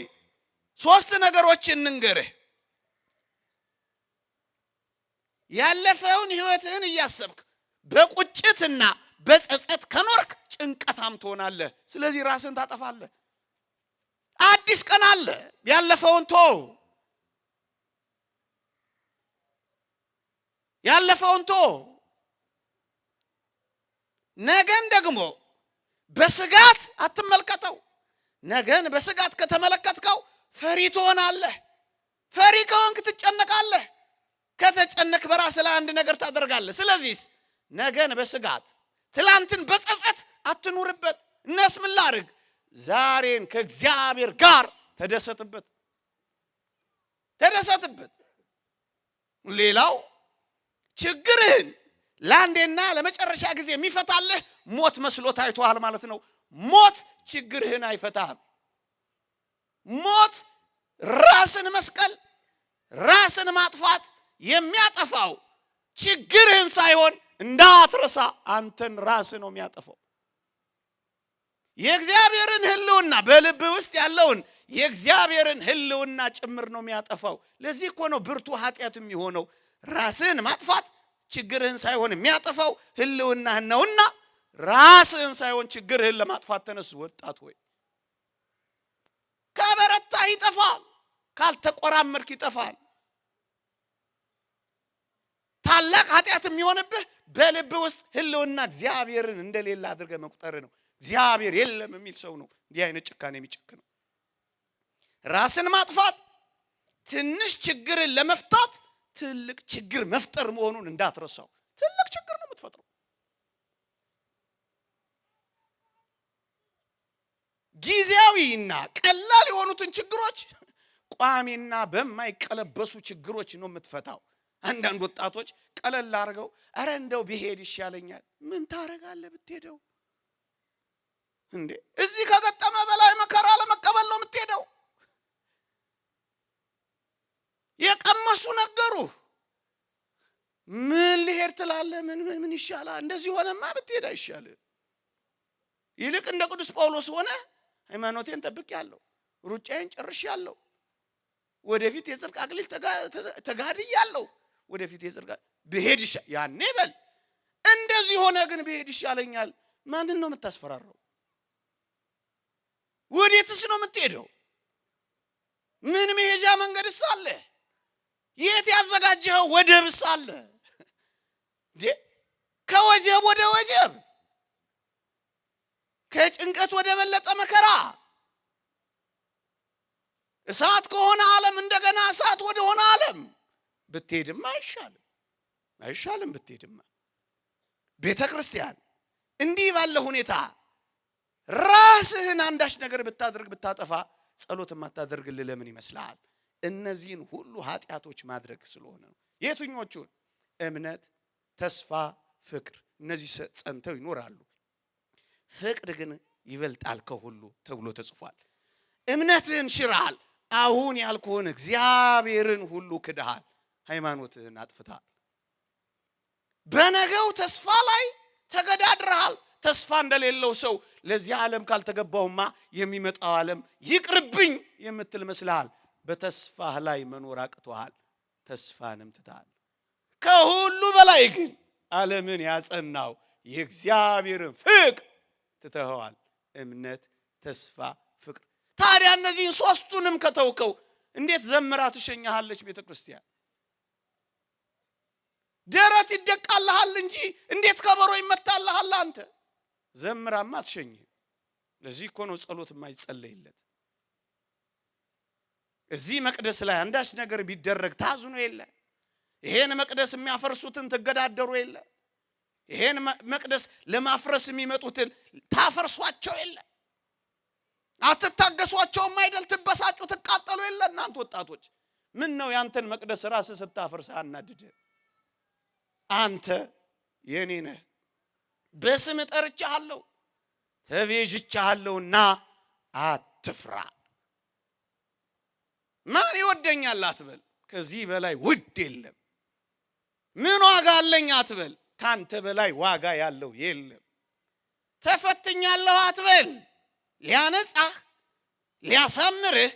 ሶስት ነገሮችን እንንገርህ። ያለፈውን ህይወትህን እያሰብክ በቁጭትና በጸጸት ከኖርክ ጭንቀታም ትሆናለህ። ስለዚህ ራስን ታጠፋለህ። አዲስ ቀን አለ። ያለፈውን ተው። ነገን ደግሞ በስጋት አትመልከተው። ነገን በስጋት ከተመለከትከው ፈሪ ትሆናለህ። ፈሪ ከሆንክ ትጨነቃለህ። ከተጨነቅ በራስ ላይ አንድ ነገር ታደርጋለህ። ስለዚህ ነገን በስጋት ትላንትን በጸጸት አትኑርበት። እነስ ምን ላድርግ? ዛሬን ከእግዚአብሔር ጋር ተደሰትበት። ሌላው ችግርህን ለአንዴና ለመጨረሻ ጊዜ የሚፈታልህ ሞት መስሎ ታይቷል ማለት ነው። ሞት ችግርህን አይፈታም። ሞት ራስን መስቀል፣ ራስን ማጥፋት የሚያጠፋው ችግርህን ሳይሆን እንዳትረሳ አንተን ራስ ነው የሚያጠፋው። የእግዚአብሔርን ህልውና በልብ ውስጥ ያለውን የእግዚአብሔርን ህልውና ጭምር ነው የሚያጠፋው። ለዚህ እኮ ነው ብርቱ ኃጢአት የሚሆነው። ራስን ማጥፋት ችግርህን ሳይሆን የሚያጠፋው ህልውናህን ነውና ራስህን ሳይሆን ችግርህን ለማጥፋት ተነስ። ወጣት ሆይ ከበረታህ ይጠፋል፣ ካልተቆራመድክ ይጠፋል። ታላቅ ኃጢአት የሚሆንብህ በልብ ውስጥ ህልውና እግዚአብሔርን እንደሌለ አድርገህ መቁጠር ነው። እግዚአብሔር የለም የሚል ሰው ነው እንዲህ አይነት ጭካኔ የሚጨክነው። ራስን ማጥፋት ትንሽ ችግርን ለመፍታት ትልቅ ችግር መፍጠር መሆኑን እንዳትረሳው። ትልቅ ችግር ነው የምትፈጥረው። ጊዜያዊና ቀላል የሆኑትን ችግሮች ቋሚና በማይቀለበሱ ችግሮች ነው የምትፈታው። አንዳንድ ወጣቶች ቀለል አድርገው አረ እንደው ቢሄድ ይሻለኛል። ምን ታረጋለህ ብትሄደው? እንዴ እዚህ ከገጠመ በላይ መከራ ለመቀበል ነው የምትሄደው። የቀመሱ ነገሩ ምን ልሄድ ትላለህ? ምን ይሻላል? እንደዚህ ሆነማ ብትሄድ አይሻልም? ይልቅ እንደ ቅዱስ ጳውሎስ ሆነ ሃይማኖቴን ጠብቄያለሁ፣ ሩጫዬን ጨርሼያለሁ፣ ወደፊት የጽድቅ አክሊል ተጋድያለሁ፣ ወደፊት የጽድቅ ብሄድ ይሻል ያኔ በል። እንደዚህ ሆነ ግን ብሄድ ይሻለኛል። ማንን ነው የምታስፈራራው? ወዴትስ ነው የምትሄደው? ምን መሄጃ መንገድስ አለ? የት ያዘጋጀኸው ወደብስ አለ? ከወጀብ ወደ ወጀብ፣ ከጭንቀት ወደ በለጠ መከራ፣ እሳት ከሆነ ዓለም እንደገና እሳት ወደ ሆነ ዓለም ብትሄድማ አይሻልም? ብትሄድማ ቤተ ክርስቲያን እንዲህ ባለ ሁኔታ ራስህን አንዳች ነገር ብታደርግ ብታጠፋ ጸሎት የማታደርግልህ ለምን ይመስላል? እነዚህን ሁሉ ኃጢአቶች ማድረግ ስለሆነ ነው። የትኞቹን? እምነት፣ ተስፋ፣ ፍቅር። እነዚህ ጸንተው ይኖራሉ። ፍቅር ግን ይበልጣል ከሁሉ ተብሎ ተጽፏል። እምነትህን ሽረሃል። አሁን ያልኩህን እግዚአብሔርን ሁሉ ክደሃል። ሃይማኖትህን አጥፍተሃል። በነገው ተስፋ ላይ ተገዳድረሃል። ተስፋ እንደሌለው ሰው ለዚህ ዓለም ካልተገባውማ የሚመጣው ዓለም ይቅርብኝ የምትል መስልሃል። በተስፋህ ላይ መኖር አቅቶሃል። ተስፋንም ትተሃል። ከሁሉ በላይ ግን ዓለምን ያጸናው የእግዚአብሔርን ፍቅር ትተኸዋል። እምነት፣ ተስፋ፣ ፍቅር። ታዲያ እነዚህን ሶስቱንም ከተውከው እንዴት ዘምራ ትሸኛሃለች ቤተ ክርስቲያን? ደረት ይደቃልሃል እንጂ እንዴት ከበሮ ይመታልሃል? አንተ ዘምራማ አትሸኝህ። ለዚህ እኮ ነው ጸሎት የማይጸለይለት። እዚህ መቅደስ ላይ አንዳች ነገር ቢደረግ ታዝኑ የለ። ይሄን መቅደስ የሚያፈርሱትን ትገዳደሩ የለ። ይሄን መቅደስ ለማፍረስ የሚመጡትን ታፈርሷቸው የለ። አትታገሷቸውም አይደል? ትበሳጩ፣ ትቃጠሉ የለ። እናንተ ወጣቶች ምን ነው ያንተን መቅደስ ራስህ ስታፈርስ አናድድ? አንተ የኔ ነህ፣ በስም ጠርቻለሁ፣ ተቤዥቻለሁና አትፍራ። ማን ይወደኛል አትበል፣ ከዚህ በላይ ውድ የለም። ምን ዋጋ አለኝ አትበል፣ ካንተ በላይ ዋጋ ያለው የለም። ተፈትኛለሁ አትበል፣ ሊያነጻህ፣ ሊያሳምርህ፣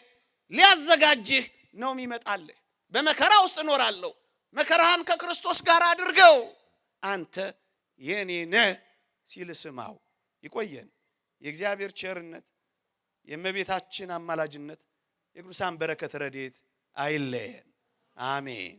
ሊያዘጋጅህ ነው የሚመጣልህ። በመከራ ውስጥ እኖራለሁ፣ መከራህን ከክርስቶስ ጋር አድርገው፣ አንተ የኔ ነህ ሲል ስማው። ይቆየን። የእግዚአብሔር ቸርነት፣ የእመቤታችን አማላጅነት፣ የቅዱሳን በረከት ረድኤት አይለየን። አሜን።